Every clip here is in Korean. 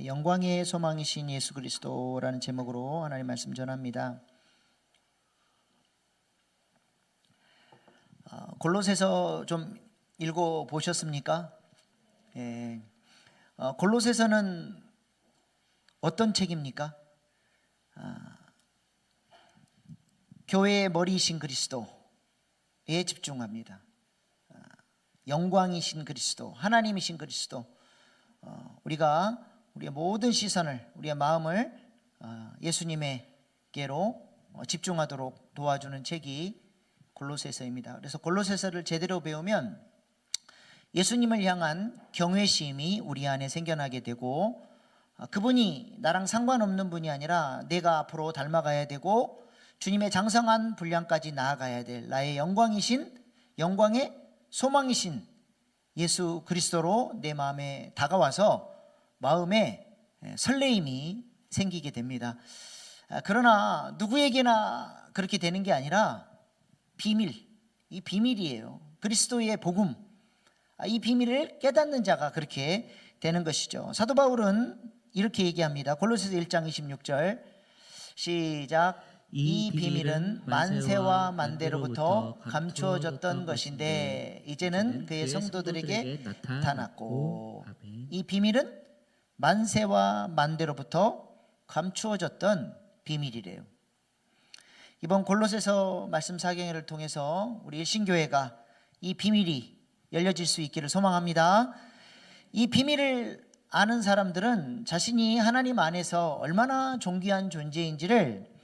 영광의 소망이신 예수 그리스도라는 제목으로 하나님 말씀 전합니다. 골로새서 좀 읽어 보셨습니까? 골로새서는 어떤 책입니까? 교회의 머리이신 그리스도에 집중합니다. 영광이신 그리스도, 하나님이신 그리스도, 우리가 우리의 모든 시선을, 우리의 마음을 예수님에게로 집중하도록 도와주는 책이 골로새서입니다. 그래서 골로새서를 제대로 배우면 예수님을 향한 경외심이 우리 안에 생겨나게 되고, 그분이 나랑 상관없는 분이 아니라 내가 앞으로 닮아가야 되고 주님의 장성한 분량까지 나아가야 될 나의 영광의 소망이신 예수 그리스도로 내 마음에 다가와서 마음에 설레임이 생기게 됩니다. 그러나 누구에게나 그렇게 되는 게 아니라 이 비밀이에요. 그리스도의 복음, 이 비밀을 깨닫는 자가 그렇게 되는 것이죠. 사도 바울은 이렇게 얘기합니다. 골로새서 1장 26절 시작. 이 비밀은 만세와 만대로부터 감추어졌던 것인데 이제는 그의 성도들에게 나타났고, 이 비밀은 만세와 만대로부터 감추어졌던 비밀이래요. 이번 골로새서 말씀 사경회를 통해서 우리 일신교회가 이 비밀이 열려질 수 있기를 소망합니다. 이 비밀을 아는 사람들은 자신이 하나님 안에서 얼마나 존귀한 존재인지를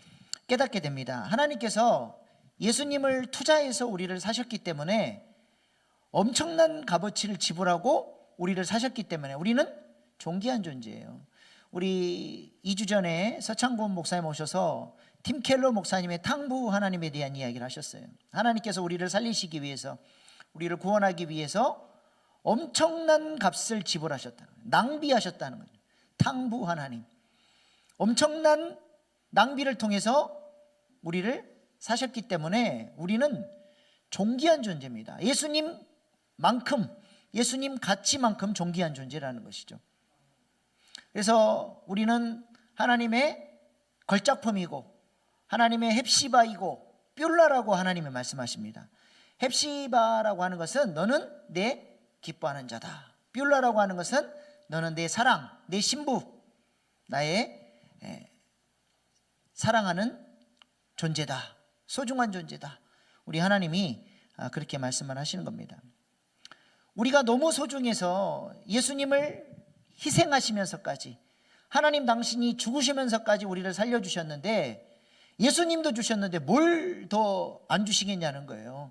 깨닫게 됩니다. 하나님께서 예수님을 투자해서 우리를 사셨기 때문에, 엄청난 값어치를 지불하고 우리를 사셨기 때문에 우리는 존귀한 존재예요. 우리 2주 전에 서창곤 목사님 오셔서 팀 켈러 목사님의 탕부 하나님에 대한 이야기를 하셨어요. 하나님께서 우리를 살리시기 위해서, 우리를 구원하기 위해서 엄청난 값을 지불하셨다는 거예요. 낭비하셨다는 거죠. 탕부 하나님, 엄청난 낭비를 통해서 우리를 사셨기 때문에 우리는 존귀한 존재입니다. 예수님 가치만큼 존귀한 존재라는 것이죠. 그래서 우리는 하나님의 걸작품이고 하나님의 헵시바이고 뷸라라고 하나님이 말씀하십니다. 헵시바라고 하는 것은 너는 내 기뻐하는 자다. 뷸라라고 하는 것은 너는 내 사랑, 내 신부, 나의 사랑하는 존재다, 소중한 존재다. 우리 하나님이 그렇게 말씀을 하시는 겁니다. 우리가 너무 소중해서 예수님을 희생하시면서까지, 하나님 당신이 죽으시면서까지 우리를 살려주셨는데, 예수님도 주셨는데 뭘 더 안 주시겠냐는 거예요.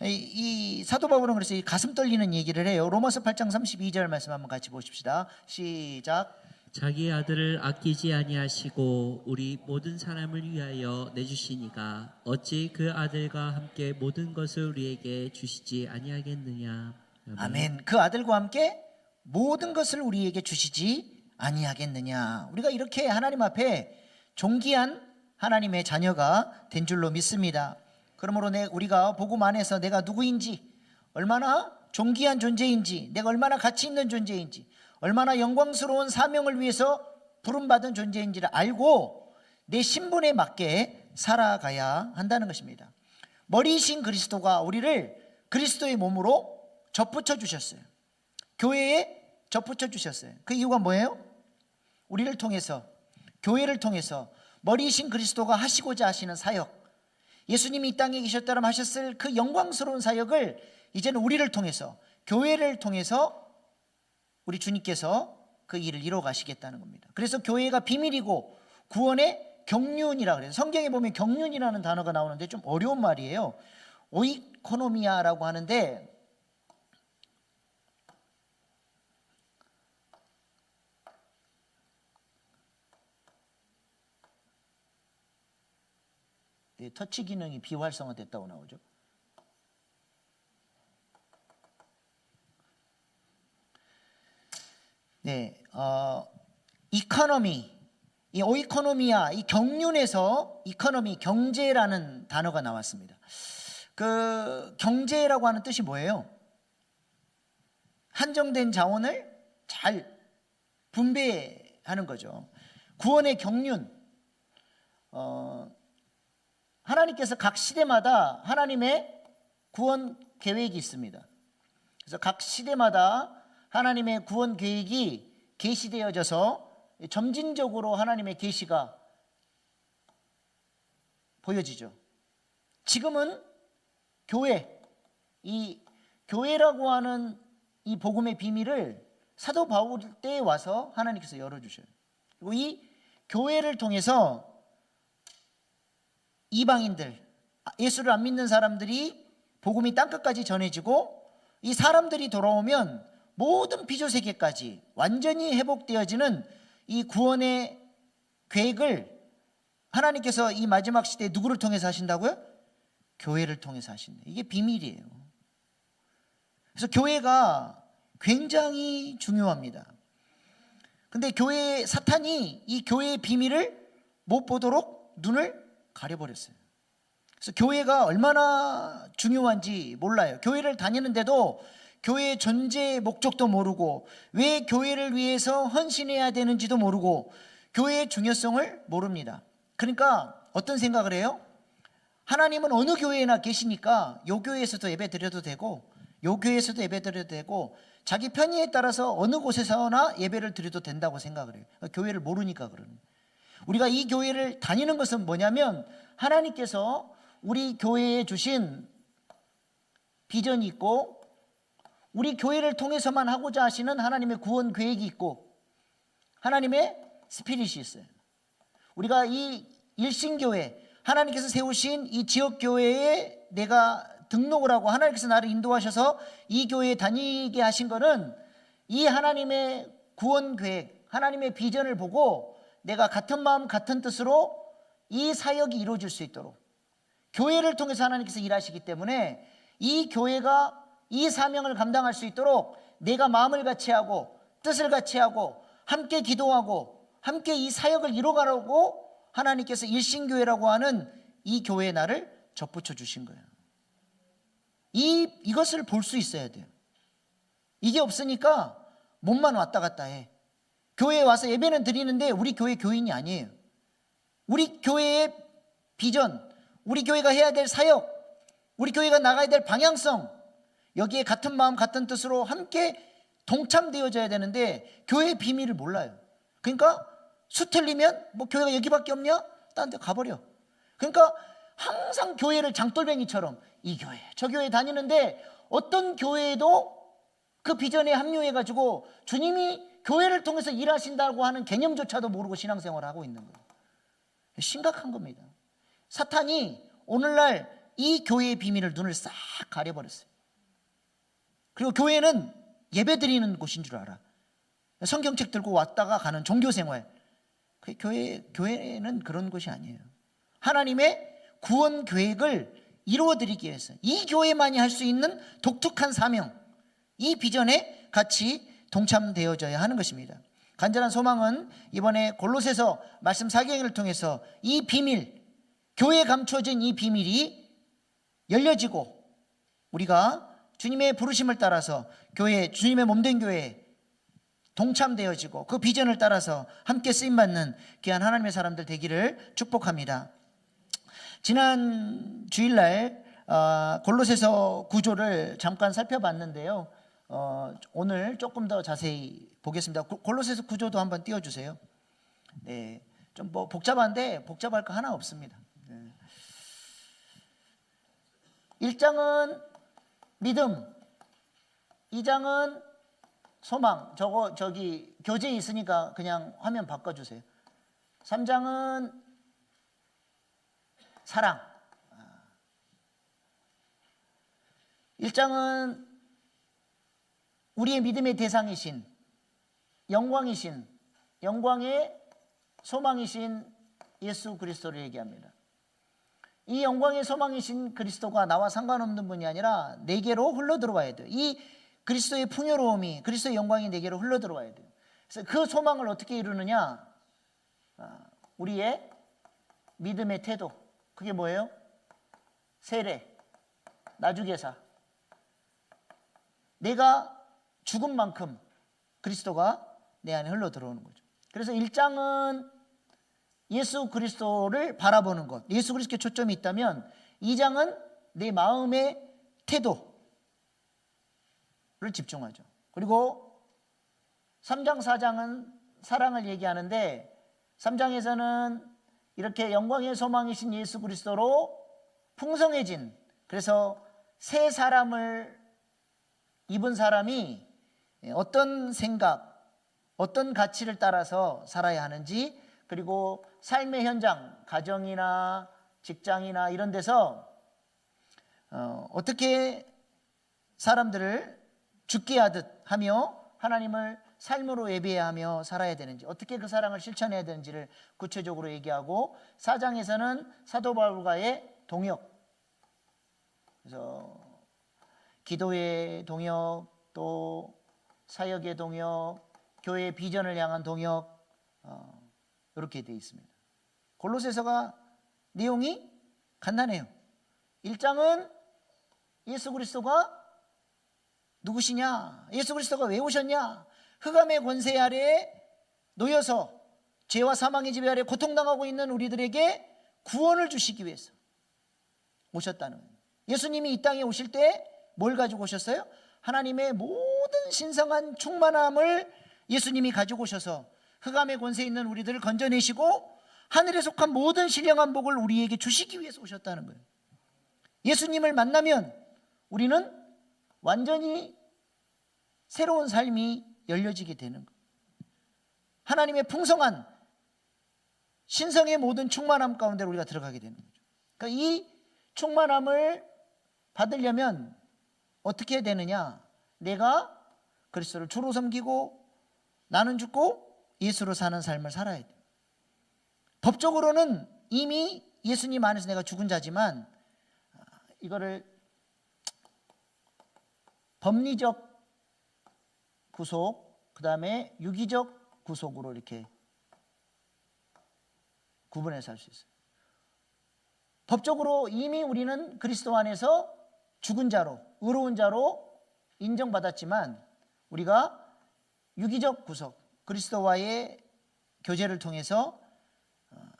이 사도 바울은 그래서 이 가슴 떨리는 얘기를 해요. 로마서 8장 32절 말씀 한번 같이 보십시다. 시작. 자기 아들을 아끼지 아니하시고 우리 모든 사람을 위하여 내주시니가 어찌 그 아들과 함께 모든 것을 우리에게 주시지 아니하겠느냐. 아멘. 그 아들과 함께 모든 것을 우리에게 주시지 아니하겠느냐. 우리가 이렇게 하나님 앞에 존귀한 하나님의 자녀가 된 줄로 믿습니다. 그러므로 우리가 복음 안에서 내가 누구인지, 얼마나 존귀한 존재인지, 내가 얼마나 가치 있는 존재인지, 얼마나 영광스러운 사명을 위해서 부름받은 존재인지를 알고 내 신분에 맞게 살아가야 한다는 것입니다. 머리이신 그리스도가 우리를 그리스도의 몸으로 접붙여 주셨어요. 교회에 접붙여 주셨어요. 그 이유가 뭐예요? 우리를 통해서, 교회를 통해서 머리이신 그리스도가 하시고자 하시는 사역, 예수님이 이 땅에 계셨다면 하셨을 그 영광스러운 사역을 이제는 우리를 통해서, 교회를 통해서 우리 주님께서 그 일을 이뤄 가시겠다는 겁니다. 그래서 교회가 비밀이고 구원의 경륜이라고 그래요. 성경에 보면 경륜이라는 단어가 나오는데 좀 어려운 말이에요. 오이코노미아라고 하는데, 터치 기능이 비활성화됐다고 나오죠. 이코노미, 이 오이코노미아, 이 경륜에서 이코노미, 경제라는 단어가 나왔습니다. 그 경제라고 하는 뜻이 뭐예요? 한정된 자원을 잘 분배해 하는 거죠. 구원의 경륜, 하나님께서 각 시대마다 하나님의 구원 계획이 있습니다. 그래서 각 시대마다 하나님의 구원 계획이 계시되어져서 점진적으로 하나님의 계시가 보여지죠. 지금은 교회, 이 교회라고 하는 이 복음의 비밀을 사도 바울 때에 와서 하나님께서 열어주셔요. 그리고 이 교회를 통해서 이방인들, 예수를 안 믿는 사람들이 복음이 땅끝까지 전해지고, 이 사람들이 돌아오면 모든 피조세계까지 완전히 회복되어지는 이 구원의 계획을 하나님께서 이 마지막 시대에 누구를 통해서 하신다고요? 교회를 통해서 하신다. 이게 비밀이에요. 그래서 교회가 굉장히 중요합니다. 근데 사탄이 이 교회의 비밀을 못 보도록 눈을 가려버렸어요. 그래서 교회가 얼마나 중요한지 몰라요. 교회를 다니는데도 교회의 존재 목적도 모르고, 왜 교회를 위해서 헌신해야 되는지도 모르고, 교회의 중요성을 모릅니다. 그러니까 어떤 생각을 해요? 하나님은 어느 교회에나 계시니까 요 교회에서도 예배 드려도 되고, 요 교회에서도 예배 드려도 되고, 자기 편의에 따라서 어느 곳에서나 예배를 드려도 된다고 생각을 해요. 교회를 모르니까 그러는 거예요. 우리가 이 교회를 다니는 것은 뭐냐면, 하나님께서 우리 교회에 주신 비전이 있고, 우리 교회를 통해서만 하고자 하시는 하나님의 구원 계획이 있고, 하나님의 스피릿이 있어요. 우리가 이 일신교회, 하나님께서 세우신 이 지역교회에 내가 등록을 하고 하나님께서 나를 인도하셔서 이 교회에 다니게 하신 거는, 이 하나님의 구원 계획, 하나님의 비전을 보고 내가 같은 마음 같은 뜻으로 이 사역이 이루어질 수 있도록 교회를 통해서 하나님께서 일하시기 때문에, 이 교회가 이 사명을 감당할 수 있도록 내가 마음을 같이 하고 뜻을 같이 하고 함께 기도하고 함께 이 사역을 이뤄가라고 하나님께서 일신교회라고 하는 이 교회에 나를 접붙여 주신 거예요. 이것을 볼 수 있어야 돼요. 이게 없으니까 몸만 왔다 갔다 해. 교회에 와서 예배는 드리는데 우리 교회 교인이 아니에요. 우리 교회의 비전, 우리 교회가 해야 될 사역, 우리 교회가 나가야 될 방향성, 여기에 같은 마음 같은 뜻으로 함께 동참되어져야 되는데 교회의 비밀을 몰라요. 그러니까 수 틀리면 뭐 교회가 여기밖에 없냐? 딴 데 가버려. 그러니까 항상 교회를 장돌뱅이처럼 이 교회 저 교회 다니는데, 어떤 교회에도 그 비전에 합류해가지고 주님이 교회를 통해서 일하신다고 하는 개념조차도 모르고 신앙생활을 하고 있는 거예요. 심각한 겁니다. 사탄이 오늘날 이 교회의 비밀을 눈을 싹 가려버렸어요. 그리고 교회는 예배 드리는 곳인 줄 알아. 성경책 들고 왔다가 가는 종교생활. 교회는 그런 곳이 아니에요. 하나님의 구원 계획을 이루어드리기 위해서 이 교회만이 할 수 있는 독특한 사명, 이 비전에 같이 동참되어져야 하는 것입니다. 간절한 소망은 이번에 골로새서 말씀 사경을 통해서 이 비밀, 교회에 감춰진 이 비밀이 열려지고, 우리가 주님의 부르심을 따라서 교회, 주님의 몸된 교회에 동참되어지고 그 비전을 따라서 함께 쓰임받는 귀한 하나님의 사람들 되기를 축복합니다. 지난 주일날 골로새서 구조를 잠깐 살펴봤는데요. 오늘 조금 더 자세히 보겠습니다. 골로새서 구조도 한번 띄워주세요. 네, 좀 뭐 복잡한데 복잡할 거 하나 없습니다. 1장은 믿음, 2장은 소망. 저기 교재에 있으니까 그냥 화면 바꿔주세요. 3장은 사랑. 1장은 우리의 믿음의 대상이신, 영광이신, 영광의 소망이신 예수 그리스도를 얘기합니다. 이 영광의 소망이신 그리스도가 나와 상관없는 분이 아니라 내게로 흘러 들어와야 돼요. 이 그리스도의 풍요로움이, 그리스도의 영광이 내게로 흘러 들어와야 돼요. 그래서 그 소망을 어떻게 이루느냐? 우리의 믿음의 태도. 그게 뭐예요? 세례, 나주개사. 내가 죽은 만큼 그리스도가 내 안에 흘러 들어오는 거죠. 그래서 1장은 예수 그리스도를 바라보는 것, 예수 그리스도에 초점이 있다면 2장은 내 마음의 태도를 집중하죠. 그리고 3장, 4장은 사랑을 얘기하는데 3장에서는 이렇게 영광의 소망이신 예수 그리스도로 풍성해진, 그래서 새 사람을 입은 사람이 어떤 생각, 어떤 가치를 따라서 살아야 하는지, 그리고 삶의 현장, 가정이나 직장이나 이런 데서 어떻게 사람들을 죽게 하듯 하며 하나님을 삶으로 예배하며 살아야 되는지, 어떻게 그 사랑을 실천해야 되는지를 구체적으로 얘기하고, 4장에서는 사도 바울과의 동역, 그래서 기도의 동역, 또 사역의 동역, 교회의 비전을 향한 동역, 이렇게 되어 있습니다. 골로새서가 내용이 간단해요. 1장은 예수 그리스도가 누구시냐, 예수 그리스도가 왜 오셨냐, 흑암의 권세 아래에 놓여서 죄와 사망의 지배 아래 고통당하고 있는 우리들에게 구원을 주시기 위해서 오셨다는 거예요. 예수님이 이 땅에 오실 때 뭘 가지고 오셨어요? 하나님의 모든 신성한 충만함을 예수님이 가지고 오셔서 흑암의 권세에 있는 우리들을 건져내시고 하늘에 속한 모든 신령한 복을 우리에게 주시기 위해서 오셨다는 거예요. 예수님을 만나면 우리는 완전히 새로운 삶이 열려지게 되는 거예요. 하나님의 풍성한 신성의 모든 충만함 가운데 우리가 들어가게 되는 거죠. 그러니까 이 충만함을 받으려면 어떻게 해야 되느냐, 내가 그리스도를 주로 섬기고 나는 죽고 예수로 사는 삶을 살아야 돼요. 법적으로는 이미 예수님 안에서 내가 죽은 자지만 이거를 법리적 구속, 그 다음에 유기적 구속으로 이렇게 구분해서 할 수 있어요. 법적으로 이미 우리는 그리스도 안에서 죽은 자로, 의로운 자로 인정받았지만, 우리가 유기적 구속, 그리스도와의 교제를 통해서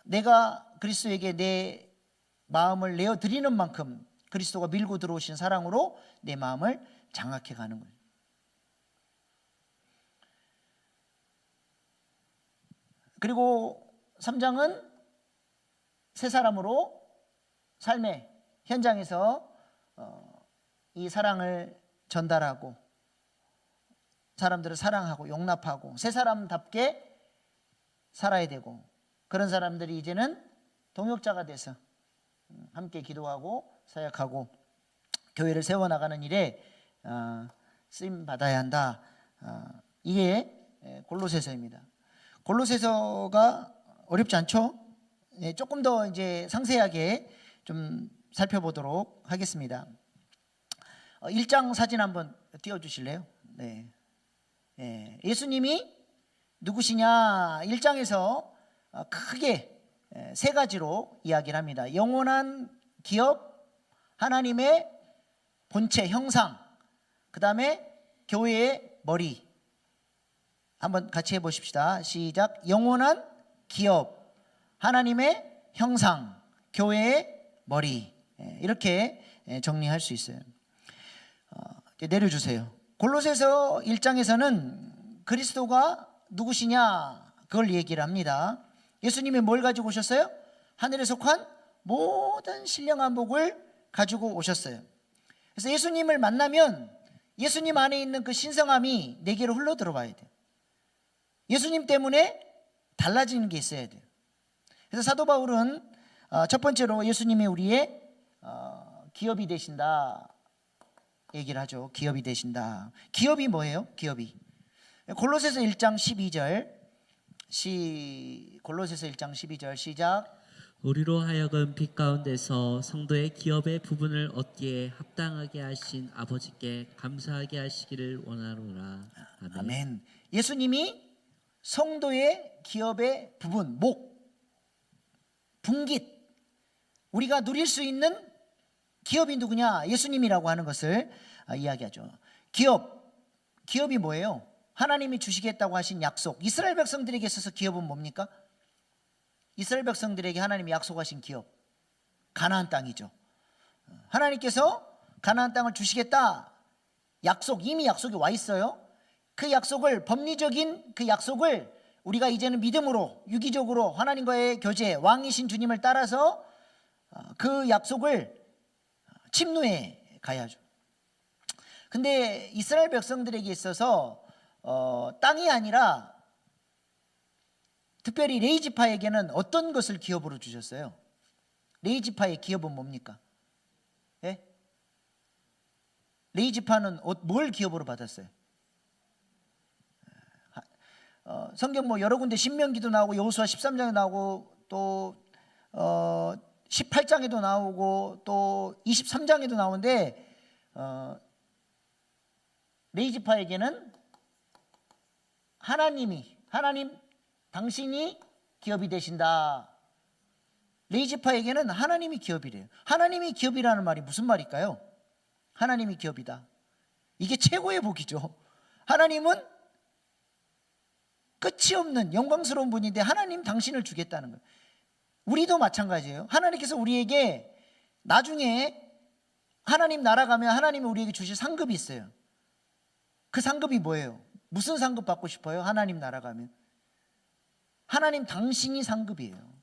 내가 그리스도에게 내 마음을 내어드리는 만큼 그리스도가 밀고 들어오신 사랑으로 내 마음을 장악해 가는 거예요. 그리고 3장은 새 사람으로 삶의 현장에서 이 사랑을 전달하고 사람들을 사랑하고 용납하고 새 사람답게 살아야 되고, 그런 사람들이 이제는 동역자가 돼서 함께 기도하고 사역하고 교회를 세워나가는 일에 쓰임 받아야 한다. 이게 골로새서입니다. 골로새서가 어렵지 않죠? 조금 더 이제 상세하게 좀 살펴보도록 하겠습니다. 1장 사진 한번 띄워주실래요? 네. 예수님이 누구시냐, 1장에서 크게 세 가지로 이야기를 합니다. 영원한 기업, 하나님의 본체, 형상, 그 다음에 교회의 머리. 한번 같이 해보십시다. 시작. 영원한 기업, 하나님의 형상, 교회의 머리. 이렇게 정리할 수 있어요. 내려주세요. 골로새서 1장에서는 그리스도가 누구시냐, 그걸 얘기를 합니다. 예수님이 뭘 가지고 오셨어요? 하늘에 속한 모든 신령한 복을 가지고 오셨어요. 그래서 예수님을 만나면 예수님 안에 있는 그 신성함이 내게로 흘러 들어와야 돼요. 예수님 때문에 달라지는 게 있어야 돼요. 그래서 사도 바울은 첫 번째로 예수님이 우리의 기업이 되신다 얘기를 하죠. 기업이 되신다. 기업이 뭐예요? 기업이 골로새서 1장 12절 골로새서 1장 12절 시작. 우리로 하여금 빛 가운데서 성도의 기업의 부분을 얻기에 합당하게 하신 아버지께 감사하게 하시기를 원하노라. 아멘. 아멘. 예수님이 성도의 기업의 부분, 목, 분깃, 우리가 누릴 수 있는 기업이 누구냐? 예수님이라고 하는 것을 이야기하죠. 기업이 뭐예요? 하나님이 주시겠다고 하신 약속, 이스라엘 백성들에게 있어서 기업은 뭡니까? 이스라엘 백성들에게 하나님이 약속하신 기업, 가나안 땅이죠. 하나님께서 가나안 땅을 주시겠다, 약속, 이미 약속이 와 있어요. 그 약속을, 법리적인 그 약속을 우리가 이제는 믿음으로, 유기적으로 하나님과의 교제, 왕이신 주님을 따라서 그 약속을 침노해 가야죠. 근데 이스라엘 백성들에게 있어서 땅이 아니라 특별히 레위지파에게는 어떤 것을 기업으로 주셨어요? 레위지파의 기업은 뭡니까? 예? 레위지파는 뭘 기업으로 받았어요? 성경 뭐 여러 군데 신명기도 나오고 여호수아 13장에 나오고 또 18장에도 나오고 또 23장에도 나오는데 레위지파에게는 하나님 당신이 기업이 되신다. 레위지파에게는 하나님이 기업이래요. 하나님이 기업이라는 말이 무슨 말일까요? 하나님이 기업이다. 이게 최고의 복이죠. 하나님은 끝이 없는 영광스러운 분인데 하나님 당신을 주겠다는 거예요. 우리도 마찬가지예요. 하나님께서 우리에게 나중에 하나님 나라 가면 하나님이 우리에게 주실 상급이 있어요. 그 상급이 뭐예요? 무슨 상급 받고 싶어요? 하나님 나라 가면 하나님 당신이 상급이에요.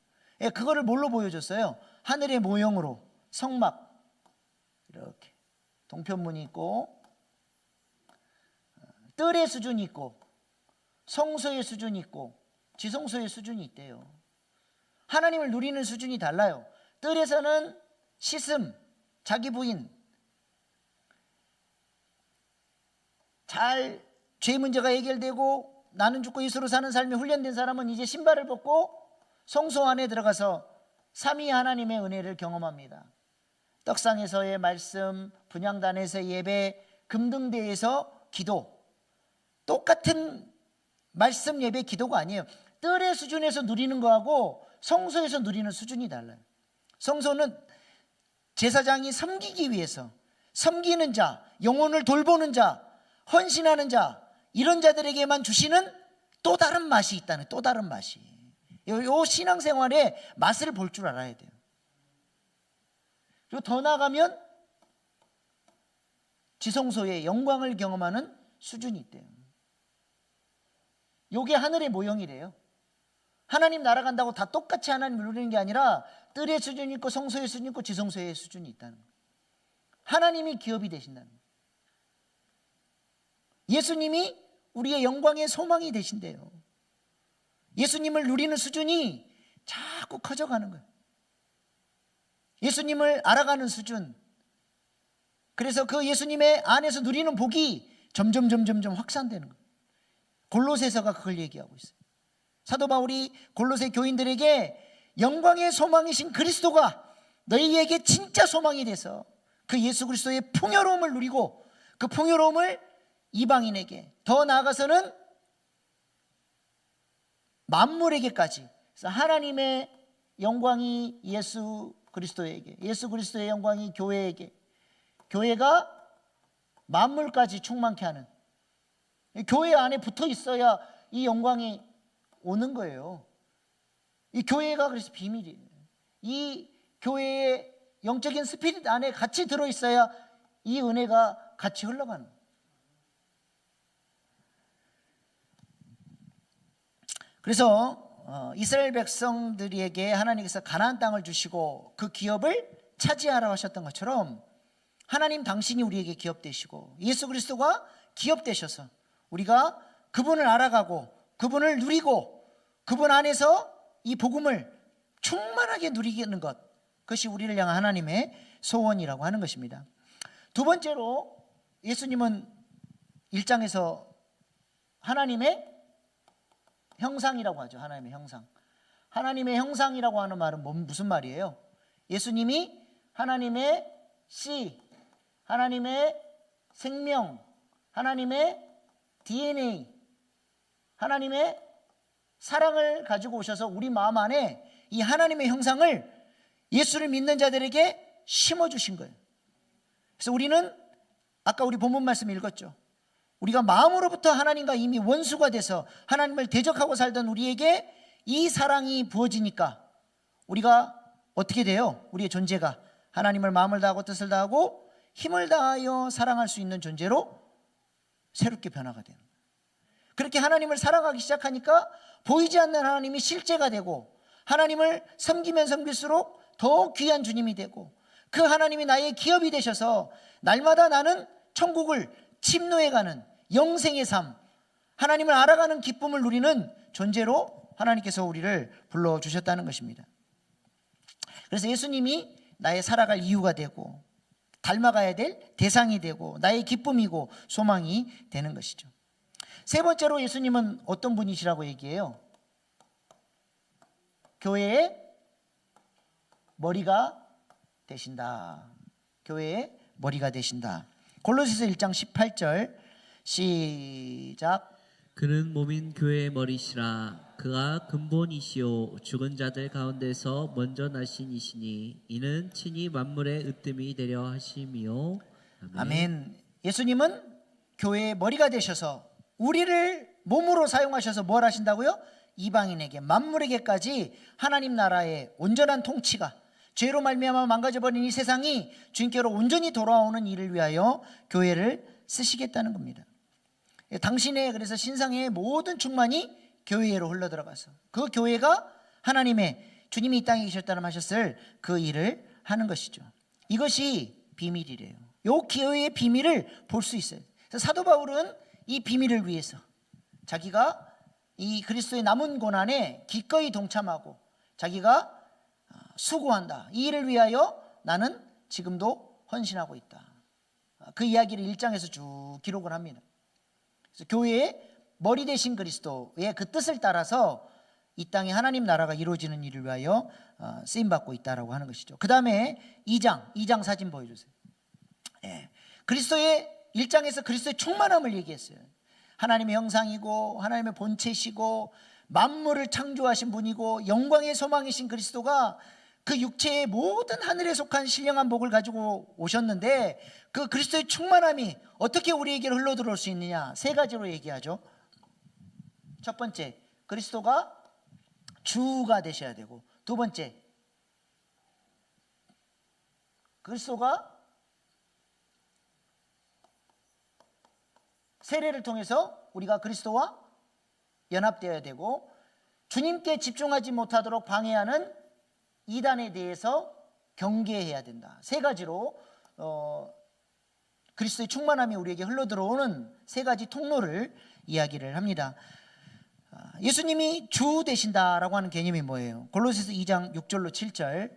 그거를 뭘로 보여줬어요? 하늘의 모형으로, 성막 이렇게 동편문이 있고 뜰의 수준이 있고 성소의 수준이 있고 지성소의 수준이 있대요. 하나님을 누리는 수준이 달라요. 뜰에서는 시슴, 자기 부인, 잘 죄 문제가 해결되고 나는 죽고 예수로 사는 삶에 훈련된 사람은 이제 신발을 벗고 성소 안에 들어가서 삼위 하나님의 은혜를 경험합니다. 떡상에서의 말씀, 분향단에서의 예배, 금등대에서 기도, 똑같은 말씀, 예배, 기도가 아니에요. 뜰의 수준에서 누리는 거하고 성소에서 누리는 수준이 달라요. 성소는 제사장이 섬기기 위해서, 섬기는 자, 영혼을 돌보는 자, 헌신하는 자, 이런 자들에게만 주시는 또 다른 맛이 있다는, 또 다른 맛이. 요 신앙생활의 맛을 볼 줄 알아야 돼요. 그리고 더 나아가면 지성소의 영광을 경험하는 수준이 있대요. 요게 하늘의 모형이래요. 하나님 날아간다고 다 똑같이 하나님을 누리는 게 아니라 뜰의 수준이 있고 성소의 수준이 있고 지성소의 수준이 있다는 거예요. 하나님이 기업이 되신다는 거예요. 예수님이 우리의 영광의 소망이 되신대요. 예수님을 누리는 수준이 자꾸 커져가는 거예요. 예수님을 알아가는 수준. 그래서 그 예수님의 안에서 누리는 복이 점점 확산되는 거예요. 골로새서가 그걸 얘기하고 있어요. 사도 바울이 골로새 교인들에게 영광의 소망이신 그리스도가 너희에게 진짜 소망이 돼서 그 예수 그리스도의 풍요로움을 누리고 그 풍요로움을 이방인에게, 더 나아가서는 만물에게까지, 그래서 하나님의 영광이 예수 그리스도에게, 예수 그리스도의 영광이 교회에게, 교회가 만물까지 충만케 하는, 교회 안에 붙어 있어야 이 영광이 오는 거예요. 이 교회가 그래서 비밀이에요. 이 교회의 영적인 스피릿 안에 같이 들어 있어야 이 은혜가 같이 흘러가는 거예요. 그래서 이스라엘 백성들에게 하나님께서 가나안 땅을 주시고 그 기업을 차지하라고 하셨던 것처럼 하나님 당신이 우리에게 기업 되시고 예수 그리스도가 기업 되셔서 우리가 그분을 알아가고 그분을 누리고 그분 안에서 이 복음을 충만하게 누리는 것, 그것이 우리를 향한 하나님의 소원이라고 하는 것입니다. 두 번째로 예수님은 1장에서 하나님의 형상이라고 하죠. 하나님의 형상. 하나님의 형상이라고 하는 말은 무슨 말이에요? 예수님이 하나님의 씨, 하나님의 생명, 하나님의 DNA, 하나님의 사랑을 가지고 오셔서 우리 마음 안에 이 하나님의 형상을 예수를 믿는 자들에게 심어주신 거예요. 그래서 우리는 아까 우리 본문 말씀 읽었죠. 우리가 마음으로부터 하나님과 이미 원수가 돼서 하나님을 대적하고 살던 우리에게 이 사랑이 부어지니까 우리가 어떻게 돼요? 우리의 존재가 하나님을 마음을 다하고 뜻을 다하고 힘을 다하여 사랑할 수 있는 존재로 새롭게 변화가 되는 거예요. 그렇게 하나님을 사랑하기 시작하니까 보이지 않는 하나님이 실제가 되고 하나님을 섬기면 섬길수록 더 귀한 주님이 되고 그 하나님이 나의 기업이 되셔서 날마다 나는 천국을 침노해가는 영생의 삶, 하나님을 알아가는 기쁨을 누리는 존재로 하나님께서 우리를 불러주셨다는 것입니다. 그래서 예수님이 나의 살아갈 이유가 되고 닮아가야 될 대상이 되고 나의 기쁨이고 소망이 되는 것이죠. 세 번째로 예수님은 어떤 분이시라고 얘기해요? 교회의 머리가 되신다. 교회의 머리가 되신다. 골로새서 1장 18절 시작. 그는 몸인 교회의 머리시라. 그가 근본이시요 죽은 자들 가운데서 먼저 나신 이시니 이는 친히 만물의 으뜸이 되려 하심이요. 아멘. 예수님은 교회의 머리가 되셔서 우리를 몸으로 사용하셔서 뭘 하신다고요? 이방인에게 만물에게까지 하나님 나라의 온전한 통치가 죄로 말미암아 망가져버린 이 세상이 주님께로 온전히 돌아오는 일을 위하여 교회를 쓰시겠다는 겁니다. 당신의 그래서 신상의 모든 충만이 교회로 흘러들어가서 그 교회가 하나님의 주님이 이 땅에 계셨다는 하셨을 그 일을 하는 것이죠. 이것이 비밀이래요. 이 교회의 비밀을 볼 수 있어요. 그래서 사도 바울은 이 비밀을 위해서 자기가 이 그리스도의 남은 고난에 기꺼이 동참하고 자기가 수고한다. 이 일을 위하여 나는 지금도 헌신하고 있다. 그 이야기를 1장에서 쭉 기록을 합니다. 그래서 교회의 머리 대신 그리스도의 그 뜻을 따라서 이 땅에 하나님 나라가 이루어지는 일을 위하여 쓰임받고 있다라고 하는 것이죠. 그 다음에 2장 사진 보여주세요. 그리스도의 1장에서 그리스도의 충만함을 얘기했어요. 하나님의 형상이고 하나님의 본체시고 만물을 창조하신 분이고 영광의 소망이신 그리스도가 그 육체의 모든 하늘에 속한 신령한 복을 가지고 오셨는데 그 그리스도의 충만함이 어떻게 우리에게 흘러들어올 수 있느냐? 세 가지로 얘기하죠. 첫 번째, 그리스도가 주가 되셔야 되고, 두 번째, 그리스도가 세례를 통해서 우리가 그리스도와 연합되어야 되고, 주님께 집중하지 못하도록 방해하는 이단에 대해서 경계해야 된다. 세 가지로 그리스도의 충만함이 우리에게 흘러들어오는 세 가지 통로를 이야기를 합니다. 예수님이 주 되신다라고 하는 개념이 뭐예요? 골로새서 2장 6절로 7절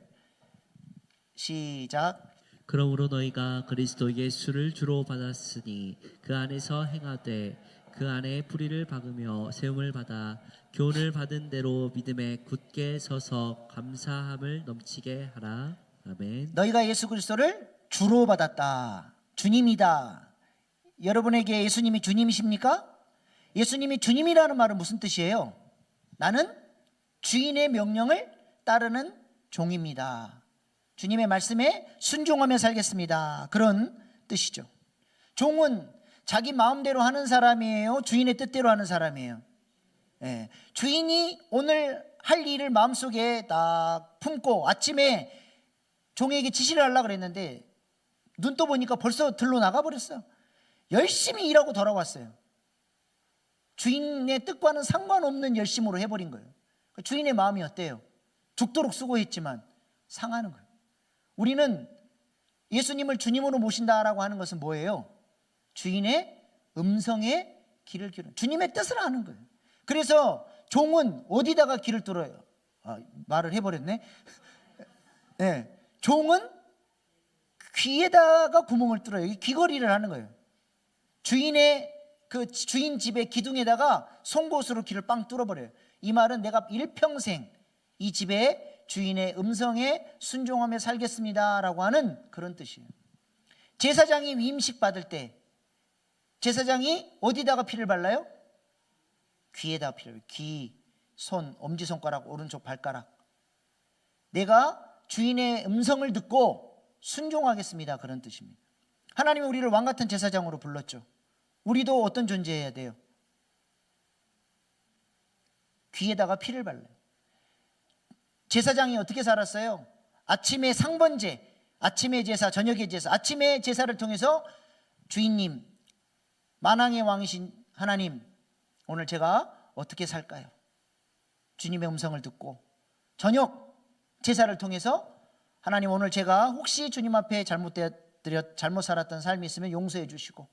시작. 그러므로 너희가 그리스도 예수를 주로 받았으니 그 안에서 행하되 그 안에 뿌리를 박으며 세움을 받아 교훈을 받은 대로 믿음에 굳게 서서 감사함을 넘치게 하라. 아멘. 너희가 예수 그리스도를 주로 받았다. 주님이다. 여러분에게 예수님이 주님이십니까? 예수님이 주님이라는 말은 무슨 뜻이에요? 나는 주인의 명령을 따르는 종입니다. 주님의 말씀에 순종하며 살겠습니다. 그런 뜻이죠. 종은 자기 마음대로 하는 사람이에요? 주인의 뜻대로 하는 사람이에요? 주인이 오늘 할 일을 마음속에 딱 품고 아침에 종에게 지시를 하려고 그랬는데 눈 떠 보니까 벌써 들로 나가버렸어요. 열심히 일하고 돌아왔어요. 주인의 뜻과는 상관없는 열심으로 해버린 거예요. 주인의 마음이 어때요? 죽도록 수고했지만 상하는 거예요. 우리는 예수님을 주님으로 모신다라고 하는 것은 뭐예요? 주인의 음성에 귀를 기울이는, 주님의 뜻을 아는 거예요. 그래서 종은 어디다가 귀를 뚫어요? 말을 해버렸네. 네, 종은 귀에다가 구멍을 뚫어요. 귀걸이를 하는 거예요. 주인의 그 주인 집의 기둥에다가 송곳으로 귀를 빵 뚫어버려요. 이 말은 내가 일평생 이 집의 주인의 음성에 순종하며 살겠습니다라고 하는 그런 뜻이에요. 제사장이 위임식 받을 때 제사장이 어디다가 피를 발라요? 귀에다가 피를 발라요. 귀, 손, 엄지손가락, 오른쪽 발가락. 내가 주인의 음성을 듣고 순종하겠습니다. 그런 뜻입니다. 하나님이 우리를 왕같은 제사장으로 불렀죠. 우리도 어떤 존재해야 돼요? 귀에다가 피를 발라요. 제사장이 어떻게 살았어요? 아침에 상번제, 아침의 제사, 저녁의 제사, 아침의 제사를 통해서 주인님, 만왕의 왕이신 하나님, 오늘 제가 어떻게 살까요? 주님의 음성을 듣고, 저녁 제사를 통해서 하나님, 오늘 제가 혹시 주님 앞에 잘못 살았던 삶이 있으면 용서해 주시고,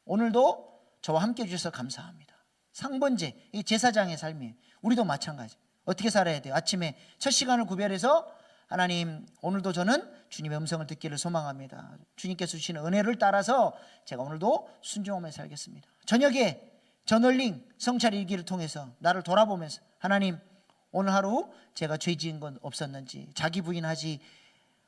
오늘도 저와 함께 해주셔서 감사합니다. 상번제, 이 제사장의 삶이에요. 우리도 마찬가지. 어떻게 살아야 돼요? 아침에 첫 시간을 구별해서 하나님, 오늘도 저는 주님의 음성을 듣기를 소망합니다. 주님께서 주시는 은혜를 따라서 제가 오늘도 순종하며 살겠습니다. 저녁에 저널링 성찰 일기를 통해서 나를 돌아보면서 하나님, 오늘 하루 제가 죄 지은 건 없었는지, 자기 부인하지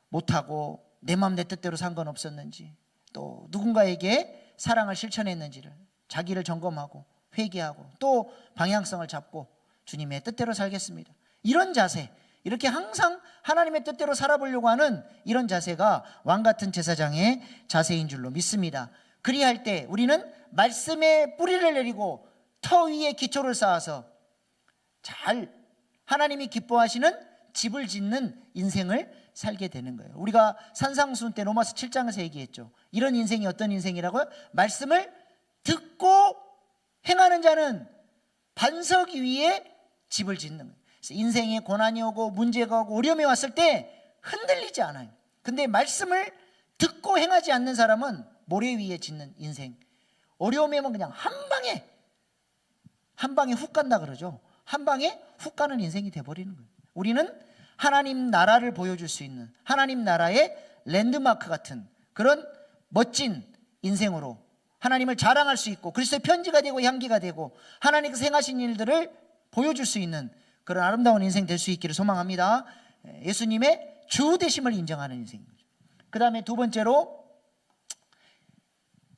못하고 내 마음 내 뜻대로 산 건 없었는지, 또 누군가에게 사랑을 실천했는지를 자기를 점검하고 회개하고 또 방향성을 잡고 주님의 뜻대로 살겠습니다. 이런 자세, 이렇게 항상 하나님의 뜻대로 살아보려고 하는 이런 자세가 왕같은 제사장의 자세인 줄로 믿습니다. 그리할 때 우리는 말씀의 뿌리를 내리고 터 위에 기초를 쌓아서 잘 하나님이 기뻐하시는 집을 짓는 인생을 살게 되는 거예요. 우리가 산상수훈 때 로마서 7장에서 얘기했죠. 이런 인생이 어떤 인생이라고요? 말씀을 듣고 행하는 자는 반석 위에 집을 짓는 거예요. 그래서 인생에 고난이 오고 문제가 오고 어려움이 왔을 때 흔들리지 않아요. 근데 말씀을 듣고 행하지 않는 사람은 모래 위에 짓는 인생, 어려움이 오면 그냥 한 방에 훅 간다 그러죠. 한 방에 훅 가는 인생이 돼버리는 거예요. 우리는 하나님 나라를 보여줄 수 있는 하나님 나라의 랜드마크 같은 그런 멋진 인생으로 하나님을 자랑할 수 있고 그리스도의 편지가 되고 향기가 되고 하나님께서 행하신 일들을 보여줄 수 있는 그런 아름다운 인생 될 수 있기를 소망합니다. 예수님의 주 되심을 인정하는 인생입니다. 그 다음에 두 번째로,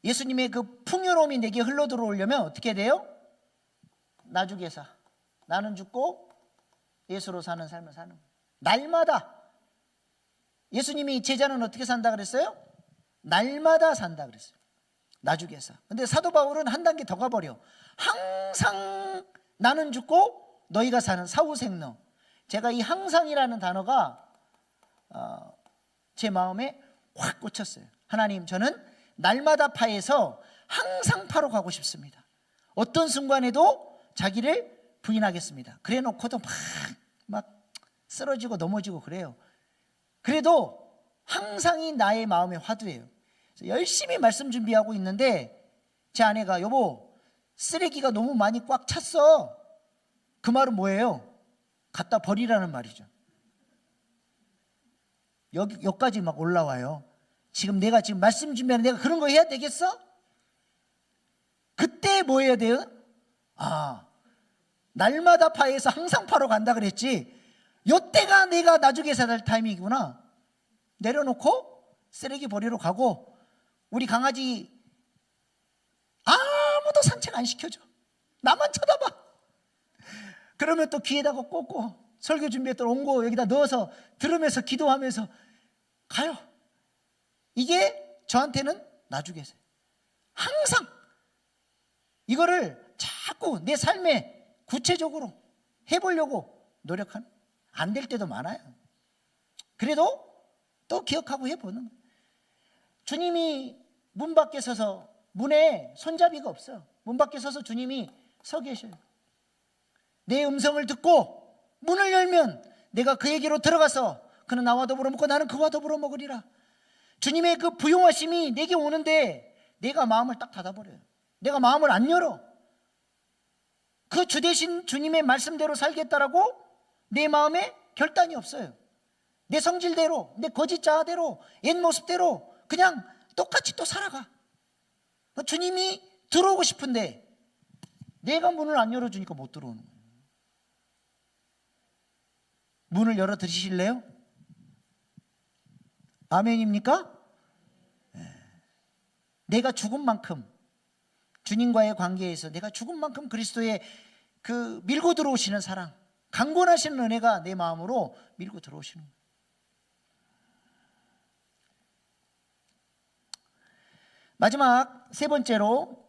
예수님의 그 풍요로움이 내게 흘러 들어오려면 어떻게 돼요? 나주계사, 나는 죽고 예수로 사는 삶을 사는 거예요. 날마다. 예수님이 제자는 어떻게 산다 그랬어요? 날마다 산다 그랬어요. 나주계사. 근데 사도 바울은 한 단계 더 가버려. 항상 나는 죽고 너희가 사는 사후생너. 제가 이 항상이라는 단어가 제 마음에 확 꽂혔어요. 하나님, 저는 날마다 파에서 항상 파로 가고 싶습니다. 어떤 순간에도 자기를 부인하겠습니다. 그래 놓고도 막 쓰러지고 넘어지고 그래요. 그래도 항상이 나의 마음의 화두예요. 그래서 열심히 말씀 준비하고 있는데 제 아내가, 여보, 쓰레기가 너무 많이 꽉 찼어. 그 말은 뭐예요? 갖다 버리라는 말이죠. 여기까지 막 올라와요. 내가 지금 말씀 준비하는 내가 그런 거 해야 되겠어? 그때 뭐 해야 돼요? 날마다 파에서 항상 파로 간다 그랬지. 요때가 내가 나중에 살 타이밍이구나. 내려놓고 쓰레기 버리러 가고, 우리 강아지 아무도 산책 안 시켜줘. 나만 쳐다봐. 그러면 또 귀에다가 꽂고 설교 준비했던 원고 여기다 넣어서 들으면서 기도하면서 가요. 이게 저한테는 나주계세요. 항상 이거를 자꾸 내 삶에 구체적으로 해보려고 노력하는, 안 될 때도 많아요. 그래도 또 기억하고 해보는 거예요. 주님이 문 밖에 서서, 문에 손잡이가 없어요. 문 밖에 서서 주님이 서 계셔요. 내 음성을 듣고 문을 열면 내가 그에게로 들어가서 그는 나와 더불어 먹고 나는 그와 더불어 먹으리라. 주님의 그 부용하심이 내게 오는데 내가 마음을 딱 닫아버려요. 내가 마음을 안 열어. 그 주 대신 주님의 말씀대로 살겠다라고 내 마음에 결단이 없어요. 내 성질대로, 내 거짓 자아대로, 옛 모습대로 그냥 똑같이 또 살아가. 주님이 들어오고 싶은데 내가 문을 안 열어주니까 못 들어오는 거예요. 문을 열어 드리실래요? 아멘입니까? 내가 죽은 만큼, 주님과의 관계에서 내가 죽은 만큼 그리스도의 그 밀고 들어오시는 사랑, 강권하시는 은혜가 내 마음으로 밀고 들어오시는 거예요. 마지막 세 번째로,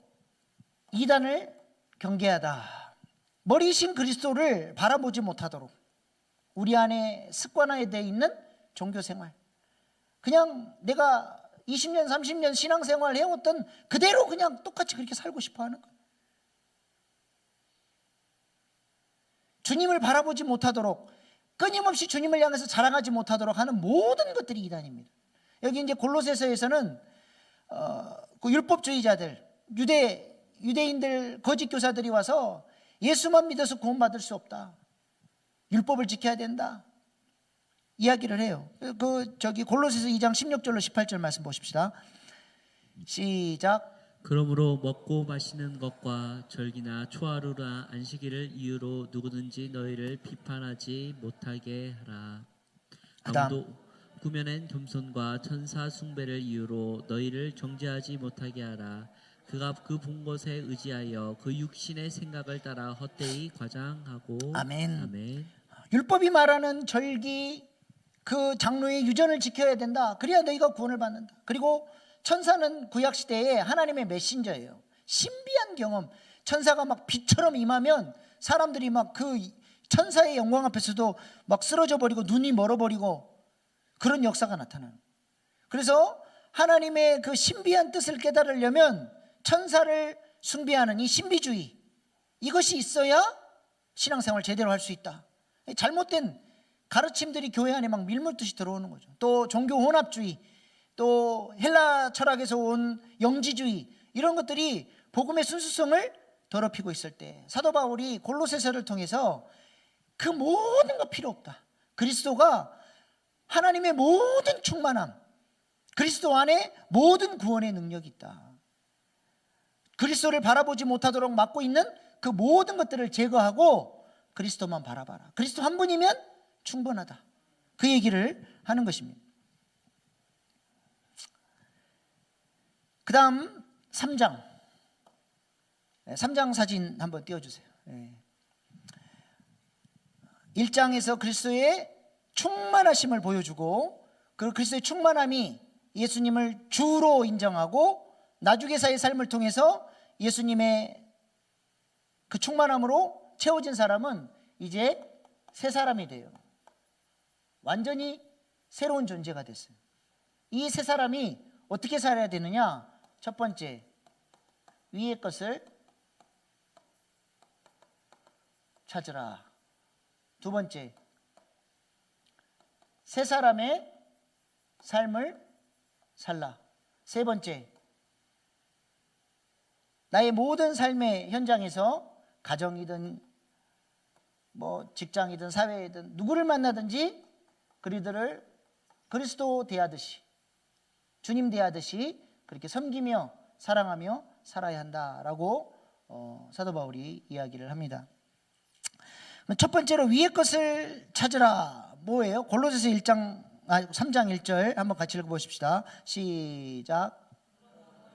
이단을 경계하다. 머리이신 그리스도를 바라보지 못하도록 우리 안에 습관화되어 있는 종교생활, 그냥 내가 20년 30년 신앙생활 해왔던 그대로 그냥 똑같이 그렇게 살고 싶어하는 거예요. 주님을 바라보지 못하도록, 끊임없이 주님을 향해서 자랑하지 못하도록 하는 모든 것들이 이단입니다. 여기 이제 골로새서에서는 그 율법주의자들, 유대인들 거짓 교사들이 와서 예수만 믿어서 구원받을 수 없다, 율법을 지켜야 된다 이야기를 해요. 저기 골로새서 2장 16절로 18절 말씀 보십시다. 시작. 그러므로 먹고 마시는 것과 절기나 초하루나 안식일을 이유로 누구든지 너희를 비판하지 못하게 하라. 아무도 구면엔 겸손과 천사 숭배를 이유로 너희를 정죄하지 못하게 하라. 그가 그 본 것에 의지하여 그 육신의 생각을 따라 헛되이 과장하고. 아멘. 아멘. 율법이 말하는 절기, 그 장로의 유전을 지켜야 된다. 그래야 너희가 구원을 받는다. 그리고 천사는 구약시대에 하나님의 메신저예요. 신비한 경험, 천사가 막 빛처럼 임하면 사람들이 막 그 천사의 영광 앞에서도 막 쓰러져 버리고 눈이 멀어버리고 그런 역사가 나타나는. 그래서 하나님의 그 신비한 뜻을 깨달으려면 천사를 숭배하는 이 신비주의, 이것이 있어야 신앙생활 제대로 할 수 있다. 잘못된 가르침들이 교회 안에 막 밀물듯이 들어오는 거죠. 또 종교 혼합주의, 또 헬라 철학에서 온 영지주의, 이런 것들이 복음의 순수성을 더럽히고 있을 때 사도 바울이 골로새서를 통해서 그 모든 거 필요 없다, 그리스도가 하나님의 모든 충만함, 그리스도 안에 모든 구원의 능력이 있다, 그리스도를 바라보지 못하도록 막고 있는 그 모든 것들을 제거하고 그리스도만 바라봐라, 그리스도 한 분이면 충분하다, 그 얘기를 하는 것입니다. 그 다음 3장 사진 한번 띄워주세요. 1장에서 그리스도의 충만하심을 보여주고, 그 그리스도의 충만함이 예수님을 주로 인정하고 나주개사의 삶을 통해서 예수님의 그 충만함으로 채워진 사람은 이제 새 사람이 돼요. 완전히 새로운 존재가 됐어요. 이 새 사람이 어떻게 살아야 되느냐? 첫 번째, 위의 것을 찾으라. 두 번째, 새 사람의 삶을 살라. 세 번째, 나의 모든 삶의 현장에서 가정이든 뭐 직장이든 사회이든 누구를 만나든지 그리들을 그리스도 대하듯이, 주님 대하듯이 그렇게 섬기며 사랑하며 살아야 한다라고 사도 바울이 이야기를 합니다. 첫 번째로 위의 것을 찾으라. 뭐예요? 골로새서 3장 1절 한번 같이 읽어보십시다. 시작.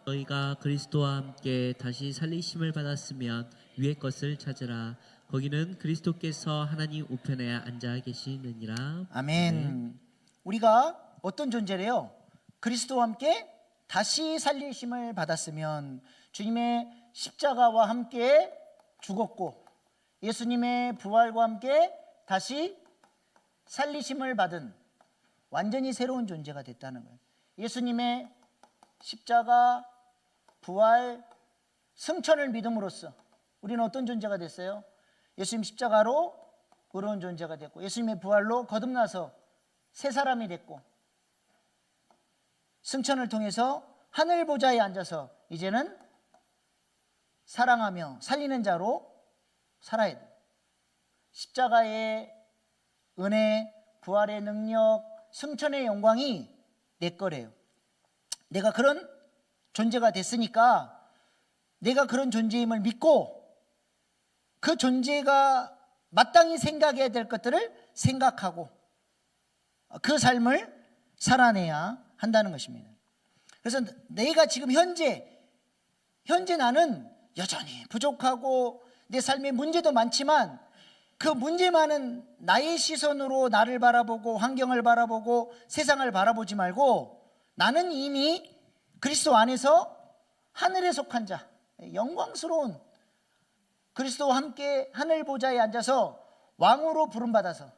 너희가 그리스도와 함께 다시 살리심을 받았으면 위의 것을 찾으라. 거기는 그리스도께서 하나님 우편에 앉아 계시느니라. 아멘. 우리가 어떤 존재래요? 그리스도와 함께 다시 살리심을 받았으면, 주님의 십자가와 함께 죽었고 예수님의 부활과 함께 다시 살리심을 받은 완전히 새로운 존재가 됐다는 거예요. 예수님의 십자가, 부활, 승천을 믿음으로써 우리는 어떤 존재가 됐어요? 예수님 십자가로 의로운 존재가 됐고, 예수님의 부활로 거듭나서 새 사람이 됐고, 승천을 통해서 하늘 보좌에 앉아서 이제는 사랑하며 살리는 자로 살아야 돼. 십자가의 은혜, 부활의 능력, 승천의 영광이 내 거래요. 내가 그런 존재가 됐으니까 내가 그런 존재임을 믿고 그 존재가 마땅히 생각해야 될 것들을 생각하고 그 삶을 살아내야 한다는 것입니다. 그래서 내가 지금 현재 나는 여전히 부족하고 내 삶에 문제도 많지만 그 문제 많은 나의 시선으로 나를 바라보고 환경을 바라보고 세상을 바라보지 말고 나는 이미 그리스도 안에서 하늘에 속한 자, 영광스러운 그리스도와 함께 하늘 보좌에 앉아서 왕으로 부름받아서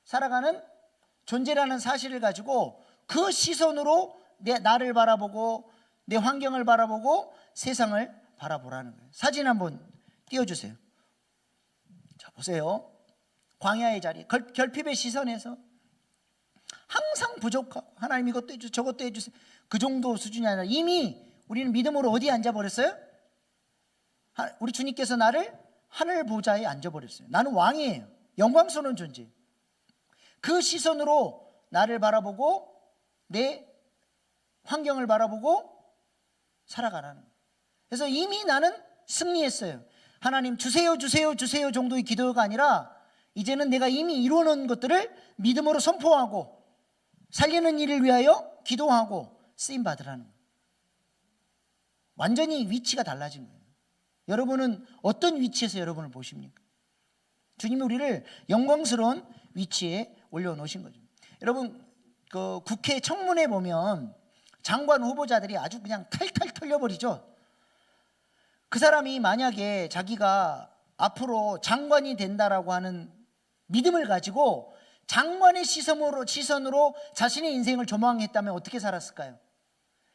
살아가는 존재라는 사실을 가지고 그 시선으로 나를 바라보고 내 환경을 바라보고 세상을 바라보라는 거예요. 사진 한번 띄워주세요. 자, 보세요. 광야의 자리, 결핍의 시선에서 항상 부족하고 하나님 이것도 해주세요, 저것도 해주세요. 그 정도 수준이 아니라 이미 우리는 믿음으로 어디에 앉아버렸어요? 우리 주님께서 나를 하늘 보좌에 앉아버렸어요. 나는 왕이에요. 영광스러운 존재. 그 시선으로 나를 바라보고 내 환경을 바라보고 살아가라는 거예요. 그래서 이미 나는 승리했어요. 하나님 주세요 주세요 주세요 정도의 기도가 아니라 이제는 내가 이미 이루어놓은 것들을 믿음으로 선포하고 살리는 일을 위하여 기도하고 쓰임받으라는 거예요. 완전히 위치가 달라진 거예요. 여러분은 어떤 위치에서 여러분을 보십니까? 주님이 우리를 영광스러운 위치에 올려놓으신 거죠. 여러분, 그 국회 청문회 보면 장관 후보자들이 아주 그냥 탈탈 털려버리죠. 그 사람이 만약에 자기가 앞으로 장관이 된다라고 하는 믿음을 가지고 장관의 시선으로 자신의 인생을 조망했다면 어떻게 살았을까요?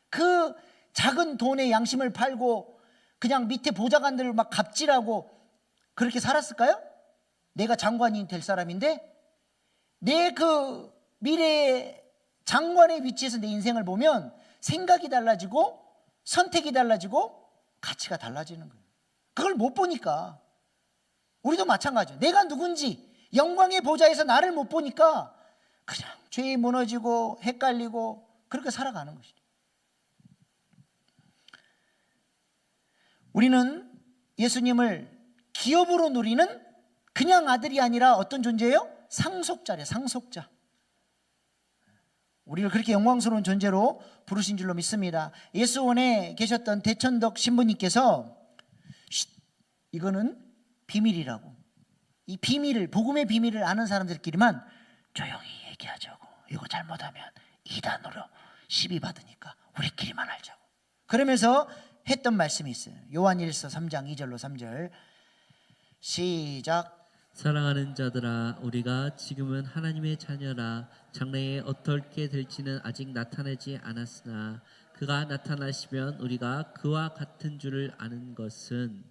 그 작은 돈의 양심을 팔고 그냥 밑에 보좌관들을 막 갑질하고 그렇게 살았을까요? 내가 장관이 될 사람인데 내 그 미래의 장관의 위치에서 내 인생을 보면 생각이 달라지고 선택이 달라지고 가치가 달라지는 거예요. 그걸 못 보니까 우리도 마찬가지예요. 내가 누군지 영광의 보좌에서 나를 못 보니까 그냥 죄에 무너지고 헷갈리고 그렇게 살아가는 것이죠. 우리는 예수님을 기업으로 누리는 그냥 아들이 아니라 어떤 존재예요? 상속자래요. 상속자. 우리를 그렇게 영광스러운 존재로 부르신 줄로 믿습니다. 예수원에 계셨던 대천덕 신부님께서 이거는 비밀이라고, 이 비밀을, 복음의 비밀을 아는 사람들끼리만 조용히 얘기하자고, 이거 잘못하면 이단으로 시비 받으니까 우리끼리만 알자고 그러면서 했던 말씀이 있어요. 요한일서 3장 2절로 3절 시작. 사랑하는 자들아, 우리가 지금은 하나님의 자녀라. 장래에 어떻게 될지는 아직 나타나지 않았으나 그가 나타나시면 우리가 그와 같은 줄을 아는 것은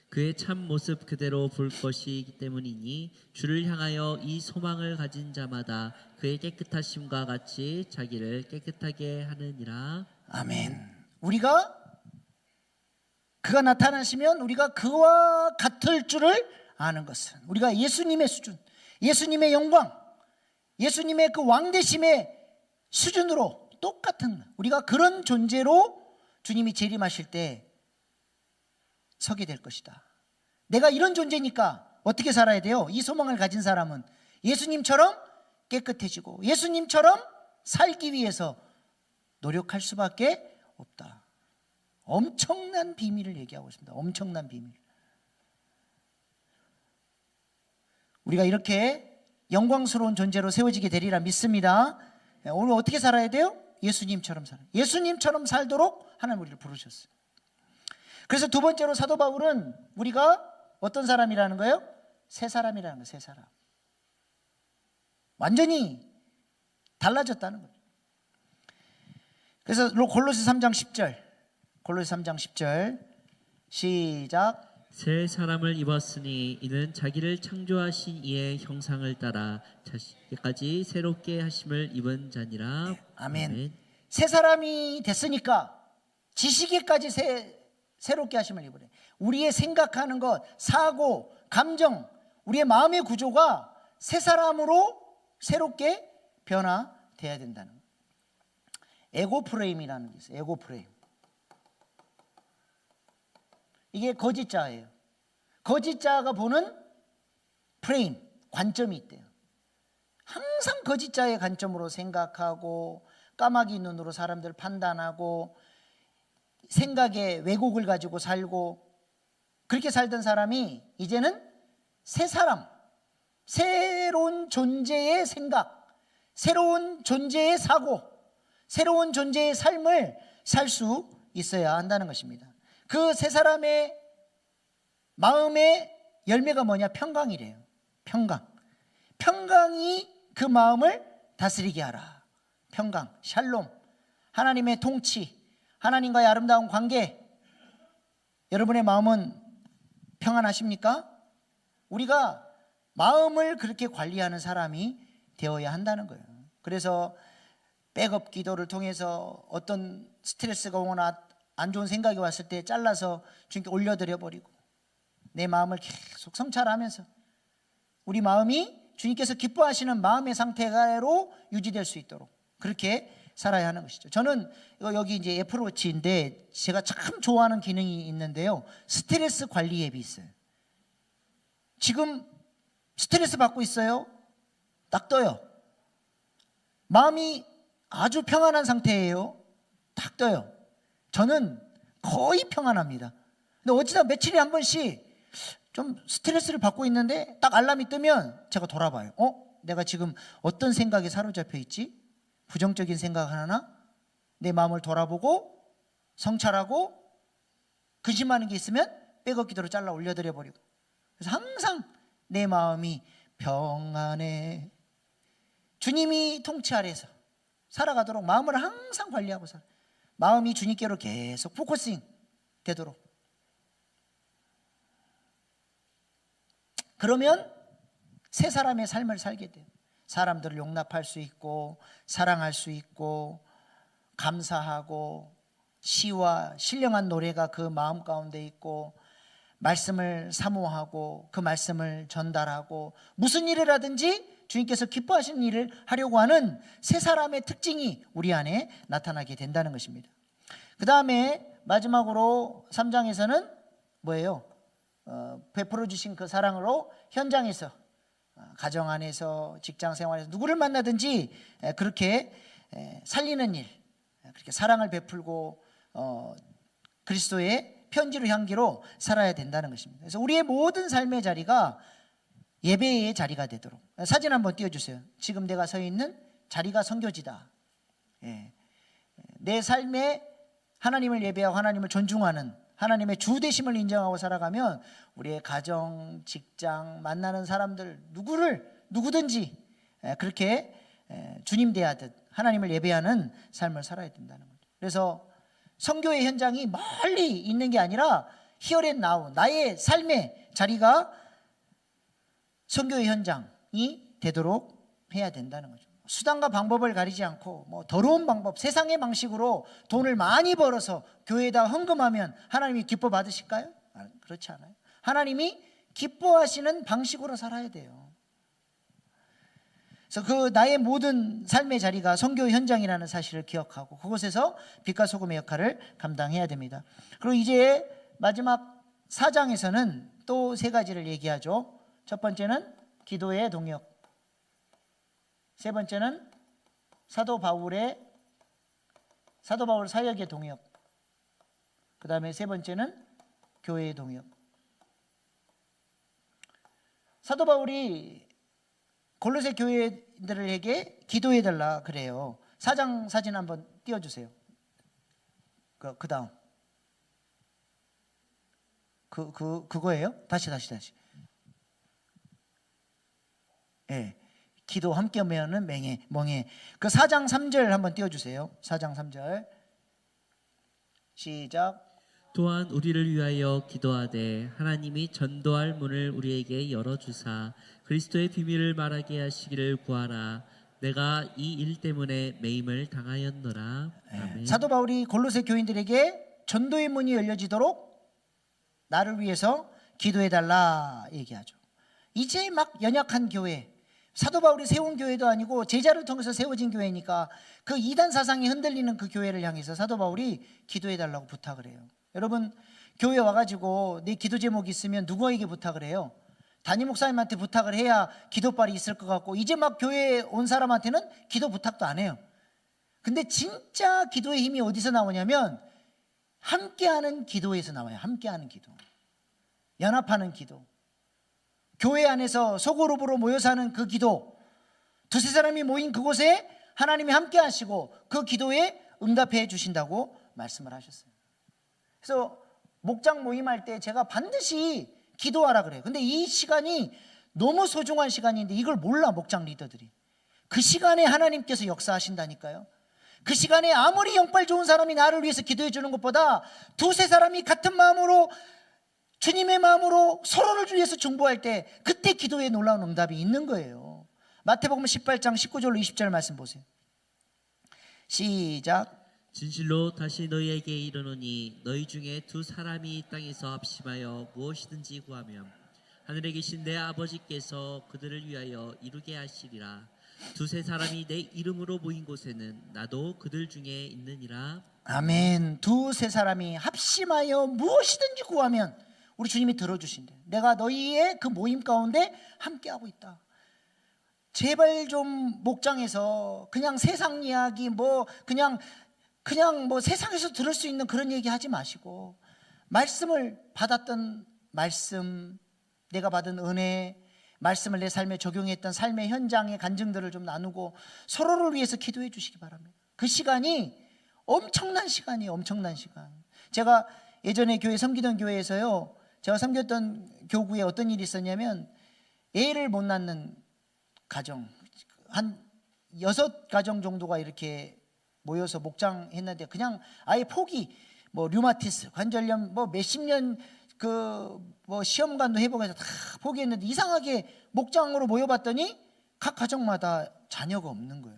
그의 참 모습 그대로 볼 것이기 때문이니 주를 향하여 이 소망을 가진 자마다 그의 깨끗하심과 같이 자기를 깨끗하게 하느니라. 아멘. 우리가 그가 나타나시면 우리가 그와 같을 줄을 아는 것은 우리가 예수님의 수준, 예수님의 영광, 예수님의 그 왕되심의 수준으로 똑같은, 우리가 그런 존재로 주님이 재림하실 때 서게 될 것이다. 내가 이런 존재니까 어떻게 살아야 돼요? 이 소망을 가진 사람은 예수님처럼 깨끗해지고 예수님처럼 살기 위해서 노력할 수밖에 없다. 엄청난 비밀을 얘기하고 있습니다. 엄청난 비밀. 우리가 이렇게 영광스러운 존재로 세워지게 되리라 믿습니다. 오늘 어떻게 살아야 돼요? 예수님처럼 살아요. 예수님처럼 살도록 하나님 우리를 부르셨어요. 그래서 두 번째로 사도 바울은 우리가 어떤 사람이라는 거예요? 새 사람이라는 거예요. 새 사람. 완전히 달라졌다는 거죠. 그래서 골로새 3장 10절, 골로새 3장 10절 시작. 새 사람을 입었으니 이는 자기를 창조하신 이의 형상을 따라 자신까지 새롭게 하심을 입은 자니라. 네, 아멘. 새 사람이 됐으니까 지식에까지 새롭게 하심을 입으래. 우리의 생각하는 것, 사고, 감정, 우리의 마음의 구조가 새 사람으로 새롭게 변화돼야 된다는 거예요. 에고 프레임이라는 게 있어요. 에고 프레임. 이게 거짓자예요. 거짓자가 보는 프레임, 관점이 있대요. 항상 거짓자의 관점으로 생각하고 까마귀 눈으로 사람들 판단하고 생각에 왜곡을 가지고 살고 그렇게 살던 사람이 이제는 새 사람, 새로운 존재의 생각, 새로운 존재의 사고, 새로운 존재의 삶을 살 수 있어야 한다는 것입니다. 그 세 사람의 마음의 열매가 뭐냐? 평강이래요. 평강이 그 마음을 다스리게 하라. 평강, 샬롬, 하나님의 통치, 하나님과의 아름다운 관계. 여러분의 마음은 평안하십니까? 우리가 마음을 그렇게 관리하는 사람이 되어야 한다는 거예요. 그래서 백업 기도를 통해서 어떤 스트레스가 오거나 안 좋은 생각이 왔을 때 잘라서 주님께 올려드려 버리고, 내 마음을 계속 성찰하면서 우리 마음이 주님께서 기뻐하시는 마음의 상태로 유지될 수 있도록 그렇게 살아야 하는 것이죠. 저는 여기 이제 애플워치인데 제가 참 좋아하는 기능이 있는데요, 스트레스 관리 앱이 있어요. 지금 스트레스 받고 있어요? 딱 떠요. 마음이 아주 평안한 상태예요? 딱 떠요. 저는 거의 평안합니다. 근데 어찌나 며칠에 한 번씩 좀 스트레스를 받고 있는데 딱 알람이 뜨면 제가 돌아봐요. 내가 지금 어떤 생각에 사로잡혀 있지? 부정적인 생각 하나? 내 마음을 돌아보고 성찰하고 근심하는 게 있으면 백업 기도로 잘라 올려드려 버리고, 그래서 항상 내 마음이 평안해, 주님이 통치 아래서 살아가도록 마음을 항상 관리하고 살아. 마음이 주님께로 계속 포커싱 되도록. 그러면 세 사람의 삶을 살게 돼요. 사람들을 용납할 수 있고, 사랑할 수 있고, 감사하고, 시와 신령한 노래가 그 마음 가운데 있고, 말씀을 사모하고 그 말씀을 전달하고, 무슨 일을 하든지 주님께서 기뻐하시는 일을 하려고 하는 세 사람의 특징이 우리 안에 나타나게 된다는 것입니다. 그 다음에 마지막으로 3장에서는 뭐예요? 베풀어 주신 그 사랑으로 현장에서, 가정 안에서, 직장 생활에서 누구를 만나든지 그렇게 살리는 일, 그렇게 사랑을 베풀고 그리스도의 편지로 향기로 살아야 된다는 것입니다. 그래서 우리의 모든 삶의 자리가 예배의 자리가 되도록. 사진 한번 띄워주세요. 지금 내가 서 있는 자리가 선교지다. 내 삶에 하나님을 예배하고 하나님을 존중하는, 하나님의 주 되심을 인정하고 살아가면 우리의 가정, 직장, 만나는 사람들 누구든지 그렇게 주님 대하듯 하나님을 예배하는 삶을 살아야 된다는 거죠. 그래서 선교의 현장이 멀리 있는 게 아니라 here and now, 나의 삶의 자리가 선교의 현장이 되도록 해야 된다는 거죠. 수단과 방법을 가리지 않고 더러운 방법, 세상의 방식으로 돈을 많이 벌어서 교회에다 헌금하면 하나님이 기뻐 받으실까요? 그렇지 않아요. 하나님이 기뻐하시는 방식으로 살아야 돼요. 그래서 그 나의 모든 삶의 자리가 선교 현장이라는 사실을 기억하고 그곳에서 빛과 소금의 역할을 감당해야 됩니다. 그리고 이제 마지막 4장에서는 또 세 가지를 얘기하죠. 첫 번째는 기도의 동역, 세 번째는 사도 바울 사역의 동역, 그 다음에 세 번째는 교회의 동역. 사도 바울이 골로새 교회들에게 기도해달라 그래요. 4장 사진 한번 띄워주세요. 그 다음 그거예요? 다시. 예, 기도 함께 하면은 멍해. 그 4장 3절 한번 띄워주세요. 4장 3절 시작. 또한 우리를 위하여 기도하되 하나님이 전도할 문을 우리에게 열어주사 그리스도의 비밀을 말하게 하시기를 구하라. 내가 이 일 때문에 매임을 당하였노라. 아멘. 사도 바울이 골로새 교인들에게 전도의 문이 열려지도록 나를 위해서 기도해달라 얘기하죠. 이제 막 연약한 교회, 사도 바울이 세운 교회도 아니고 제자를 통해서 세워진 교회니까 그 이단 사상이 흔들리는 그 교회를 향해서 사도 바울이 기도해달라고 부탁을 해요. 여러분, 교회 와가지고 내 기도 제목이 있으면 누구에게 부탁을 해요? 담임 목사님한테 부탁을 해야 기도발이 있을 것 같고, 이제 막 교회에 온 사람한테는 기도 부탁도 안 해요. 근데 진짜 기도의 힘이 어디서 나오냐면 함께하는 기도에서 나와요. 함께하는 기도, 연합하는 기도, 교회 안에서 소그룹으로 모여서 하는 그 기도, 두세 사람이 모인 그곳에 하나님이 함께 하시고 그 기도에 응답해 주신다고 말씀을 하셨어요. 그래서 목장 모임할 때 제가 반드시 기도하라 그래요. 근데 이 시간이 너무 소중한 시간인데 이걸 몰라, 목장 리더들이. 그 시간에 하나님께서 역사하신다니까요. 그 시간에 아무리 영빨 좋은 사람이 나를 위해서 기도해 주는 것보다 두세 사람이 같은 마음으로, 주님의 마음으로 서로를 위해서 중보할 때 그때 기도에 놀라운 응답이 있는 거예요. 마태복음 18장 19절로 20절 말씀 보세요. 시작. 진실로 다시 너희에게 이르노니 너희 중에 두 사람이 땅에서 합심하여 무엇이든지 구하면 하늘에 계신 내 아버지께서 그들을 위하여 이루게 하시리라. 두세 사람이 내 이름으로 모인 곳에는 나도 그들 중에 있느니라. 아멘. 두세 사람이 합심하여 무엇이든지 구하면 우리 주님이 들어주신대. 내가 너희의 그 모임 가운데 함께하고 있다. 제발 좀 목장에서 그냥 세상 이야기 그냥 뭐 세상에서 들을 수 있는 그런 얘기 하지 마시고, 말씀을 받았던 말씀, 내가 받은 은혜, 말씀을 내 삶에 적용했던 삶의 현장의 간증들을 좀 나누고 서로를 위해서 기도해 주시기 바랍니다. 그 시간이 엄청난 시간이에요. 엄청난 시간. 제가 예전에 교회 섬기던 교회에서요, 제가 섬겼던 교구에 어떤 일이 있었냐면, 애를 못 낳는 가정 한 6가정 정도가 이렇게 모여서 목장했는데 그냥 아예 포기, 류마티스, 관절염, 몇십 년 시험관도 해보고 해서 다 포기했는데, 이상하게 목장으로 모여봤더니 각 가정마다 자녀가 없는 거예요.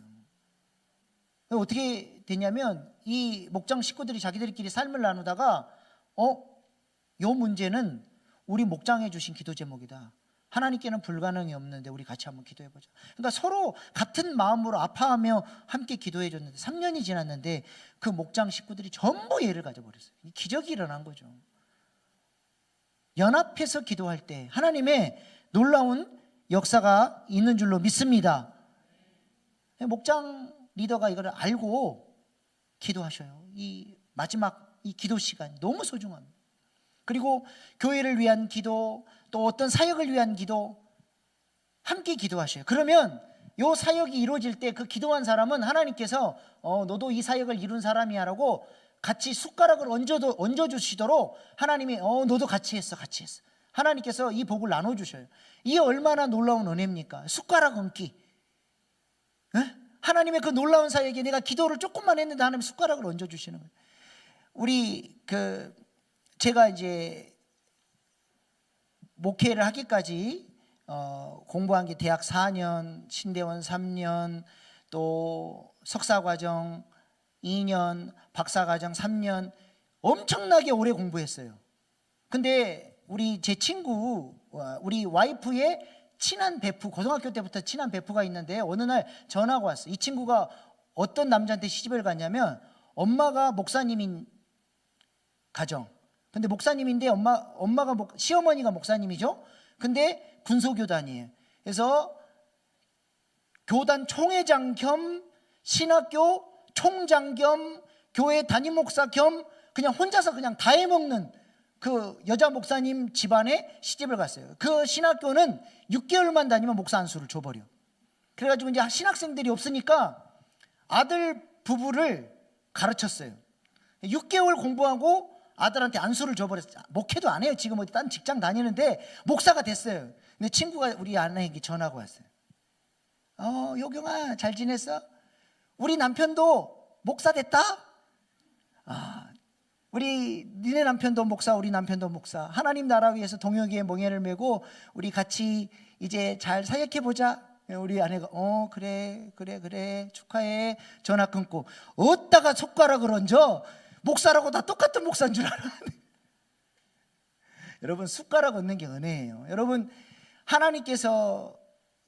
어떻게 됐냐면, 이 목장 식구들이 자기들끼리 삶을 나누다가 요 문제는 우리 목장에 주신 기도 제목이다. 하나님께는 불가능이 없는데 우리 같이 한번 기도해 보자. 그러니까 서로 같은 마음으로 아파하며 함께 기도해 줬는데 3년이 지났는데 그 목장 식구들이 전부 예를 가져버렸어요. 기적이 일어난 거죠. 연합해서 기도할 때 하나님의 놀라운 역사가 있는 줄로 믿습니다. 목장 리더가 이걸 알고 기도하셔요. 이 마지막 이 기도 시간 너무 소중합니다. 그리고 교회를 위한 기도, 또 어떤 사역을 위한 기도 함께 기도하셔요. 그러면 요 사역이 이루어질 때 그 기도한 사람은 하나님께서 너도 이 사역을 이룬 사람이야 라고 같이 숟가락을 얹어주시도록 하나님이 너도 같이 했어. 하나님께서 이 복을 나눠주셔요. 이게 얼마나 놀라운 은혜입니까? 숟가락 얹기. 에? 하나님의 그 놀라운 사역에 내가 기도를 조금만 했는데 하나님 숟가락을 얹어주시는 거예요. 우리 제가 이제 목회를 하기까지 공부한 게 대학 4년, 신대원 3년, 또 석사과정 2년, 박사과정 3년, 엄청나게 오래 공부했어요. 근데 제 친구, 우리 와이프의 친한 베프, 고등학교 때부터 친한 베프가 있는데 어느 날 전화가 왔어요. 이 친구가 어떤 남자한테 시집을 갔냐면, 엄마가 목사님인 가정. 근데 목사님인데 시어머니가 목사님이죠. 근데 군소교단이에요. 그래서 교단 총회장 겸 신학교 총장 겸 교회 담임 목사 겸 그냥 혼자서 그냥 다 해먹는 그 여자 목사님 집안에 시집을 갔어요. 그 신학교는 6개월만 다니면 목사 안수를 줘버려. 그래가지고 이제 신학생들이 없으니까 아들 부부를 가르쳤어요. 6개월 공부하고 아들한테 안수를 줘버렸어요. 목회도 안 해요. 지금 어디 딴 직장 다니는데 목사가 됐어요. 근데 친구가 우리 아내에게 전화가 왔어요. 요경아 잘 지냈어? 우리 남편도 목사 됐다? 니네 남편도 목사, 우리 남편도 목사. 하나님 나라 위해서 동역의 멍에를 메고 우리 같이 이제 잘 사역해보자. 우리 아내가 그래 축하해. 전화 끊고 어디다가 손가락을 얹어? 목사라고 다 똑같은 목사인 줄 알아. 여러분, 숟가락 얹는 게 은혜예요. 여러분, 하나님께서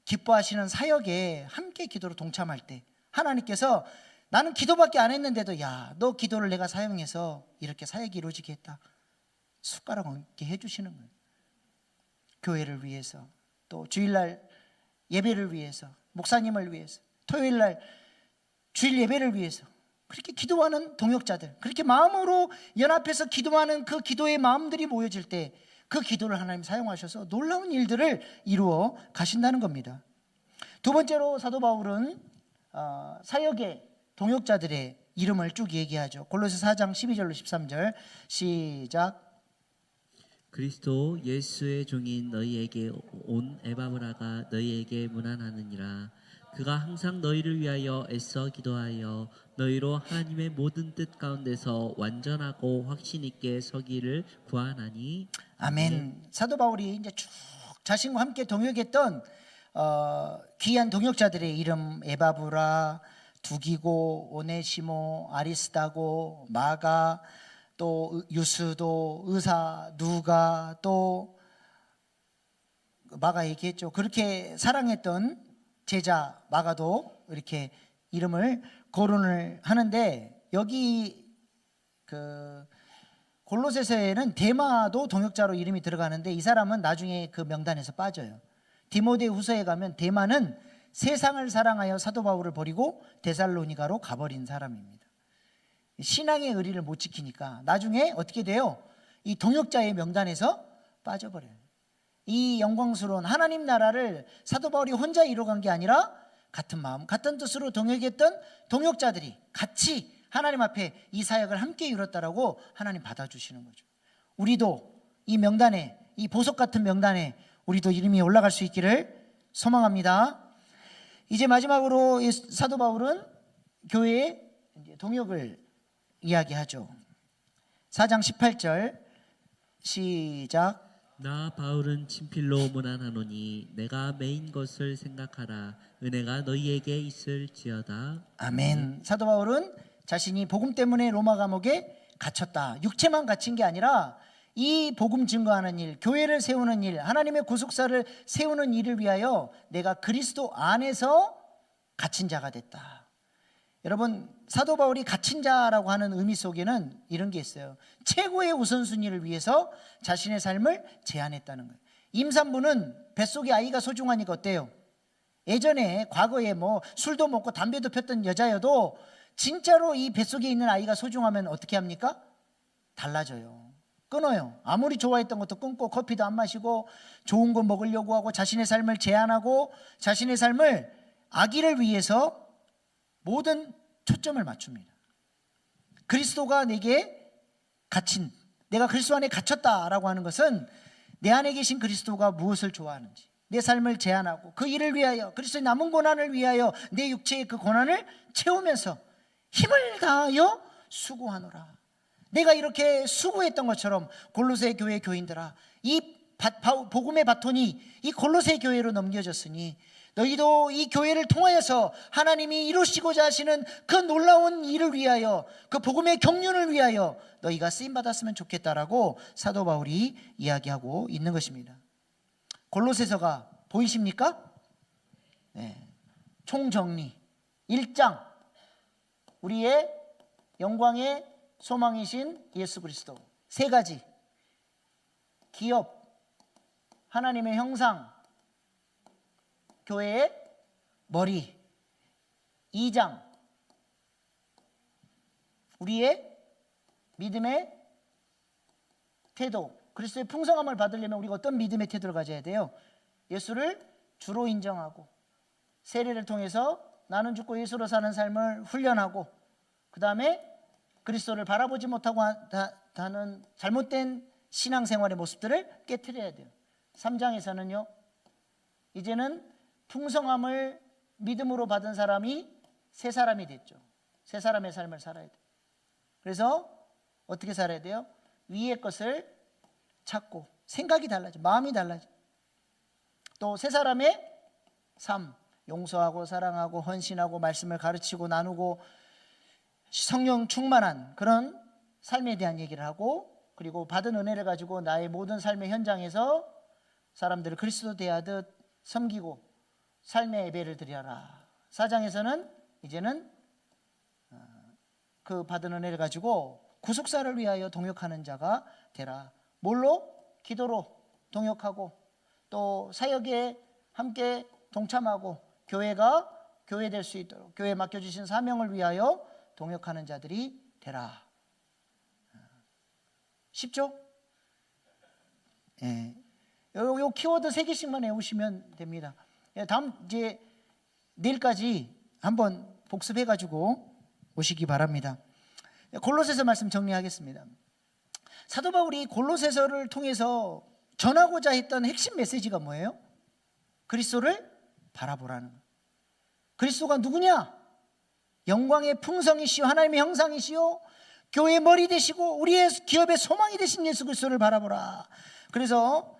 기뻐하시는 사역에 함께 기도로 동참할 때 하나님께서 나는 기도밖에 안 했는데도 너 기도를 내가 사용해서 이렇게 사역이 이루어지게 했다. 숟가락 얹게 해주시는 거예요. 교회를 위해서, 또 주일날 예배를 위해서, 목사님을 위해서, 토요일날 주일 예배를 위해서 그렇게 기도하는 동역자들, 그렇게 마음으로 연합해서 기도하는 그 기도의 마음들이 모여질 때 그 기도를 하나님 사용하셔서 놀라운 일들을 이루어 가신다는 겁니다. 두 번째로 사도 바울은 사역의 동역자들의 이름을 쭉 얘기하죠. 골로새 4장 12절로 13절 시작. 그리스도 예수의 종인 너희에게 온 에바브라가 너희에게 문안하느니라. 그가 항상 너희를 위하여 애써 기도하여 너희로 하나님의 모든 뜻 가운데서 완전하고 확신 있게 서기를 구하나니. 아멘. 사도 바울이 이제 쭉 자신과 함께 동역했던 귀한 동역자들의 이름, 에바브라, 두기고, 오네시모, 아리스다고, 마가, 또 유스도, 의사, 누가, 또 마가 얘기했죠. 그렇게 사랑했던 제자 마가도 이렇게 이름을 거론을 하는데, 여기 그 골로새서에는 데마도 동역자로 이름이 들어가는데 이 사람은 나중에 그 명단에서 빠져요. 디모데후서에 가면 데마는 세상을 사랑하여 사도 바울을 버리고 데살로니가로 가버린 사람입니다. 신앙의 의리를 못 지키니까 나중에 어떻게 돼요? 이 동역자의 명단에서 빠져버려요. 이 영광스러운 하나님 나라를 사도 바울이 혼자 이뤄간 게 아니라 같은 마음, 같은 뜻으로 동역했던 동역자들이 같이 하나님 앞에 이 사역을 함께 이뤘다라고 하나님 받아주시는 거죠. 우리도 이 명단에, 이 보석 같은 명단에 우리도 이름이 올라갈 수 있기를 소망합니다. 이제 마지막으로 사도 바울은 교회의 동역을 이야기하죠. 4장 18절 시작. 나 바울은 친필로 문안하노니 내가 매인 것을 생각하라. 은혜가 너희에게 있을지어다. 아멘. 사도 바울은 자신이 복음 때문에 로마 감옥에 갇혔다. 육체만 갇힌 게 아니라 이 복음 증거하는 일, 교회를 세우는 일, 하나님의 구속사를 세우는 일을 위하여 내가 그리스도 안에서 갇힌 자가 됐다. 여러분, 사도 바울이 갇힌 자라고 하는 의미 속에는 이런 게 있어요. 최고의 우선순위를 위해서 자신의 삶을 제한했다는 거예요. 임산부는 뱃속에 아이가 소중하니까 어때요? 예전에 과거에 뭐 술도 먹고 담배도 폈던 여자여도 진짜로 이 뱃속에 있는 아이가 소중하면 어떻게 합니까? 달라져요. 끊어요. 아무리 좋아했던 것도 끊고 커피도 안 마시고 좋은 거 먹으려고 하고 자신의 삶을 제한하고 자신의 삶을 아기를 위해서 모든 초점을 맞춥니다. 그리스도가 내게 갇힌, 내가 그리스도 안에 갇혔다라고 하는 것은 내 안에 계신 그리스도가 무엇을 좋아하는지, 내 삶을 제한하고 그 일을 위하여, 그리스도의 남은 고난을 위하여 내 육체의 그 고난을 채우면서 힘을 다하여 수고하노라. 내가 이렇게 수고했던 것처럼 골로새 교회 교인들아, 이 복음의 바톤이 이 골로새 교회로 넘겨졌으니 너희도 이 교회를 통하여서 하나님이 이루시고자 하시는 그 놀라운 일을 위하여, 그 복음의 경륜을 위하여 너희가 쓰임받았으면 좋겠다라고 사도 바울이 이야기하고 있는 것입니다. 골로새서가 보이십니까? 네. 총정리 1장, 우리의 영광의 소망이신 예수 그리스도. 3가지, 기업, 하나님의 형상, 교회의 머리. 2장, 우리의 믿음의 태도. 그리스도의 풍성함을 받으려면 우리가 어떤 믿음의 태도를 가져야 돼요? 예수를 주로 인정하고 세례를 통해서 나는 죽고 예수로 사는 삶을 훈련하고, 그 다음에 그리스도를 바라보지 못하고 하는 잘못된 신앙생활의 모습들을 깨트려야 돼요. 3장에서는요, 이제는 풍성함을 믿음으로 받은 사람이 새 사람이 됐죠. 새 사람의 삶을 살아야 돼요. 그래서 어떻게 살아야 돼요? 위의 것을 찾고 생각이 달라져, 마음이 달라져. 또 새 사람의 삶, 용서하고 사랑하고 헌신하고 말씀을 가르치고 나누고 성령 충만한 그런 삶에 대한 얘기를 하고, 그리고 받은 은혜를 가지고 나의 모든 삶의 현장에서 사람들을 그리스도 대하듯 섬기고 삶의 예배를 드려라. 4장에서는 이제는 그 받은 은혜를 가지고 구속사를 위하여 동역하는 자가 되라. 뭘로? 기도로 동역하고 또 사역에 함께 동참하고 교회가 교회 될 수 있도록 교회에 맡겨주신 사명을 위하여 동역하는 자들이 되라. 쉽죠? 예. 요 키워드 3개씩만 외우시면 됩니다. 다음 이제 내일까지 한번 복습해가지고 오시기 바랍니다. 골로새서 말씀 정리하겠습니다. 사도 바울이 골로새서를 통해서 전하고자 했던 핵심 메시지가 뭐예요? 그리스도를 바라보라는 거예요. 그리스도가 누구냐? 영광의 풍성이시오, 하나님의 형상이시오, 교회의 머리 되시고 우리의 기업의 소망이 되신 예수 그리스도를 바라보라. 그래서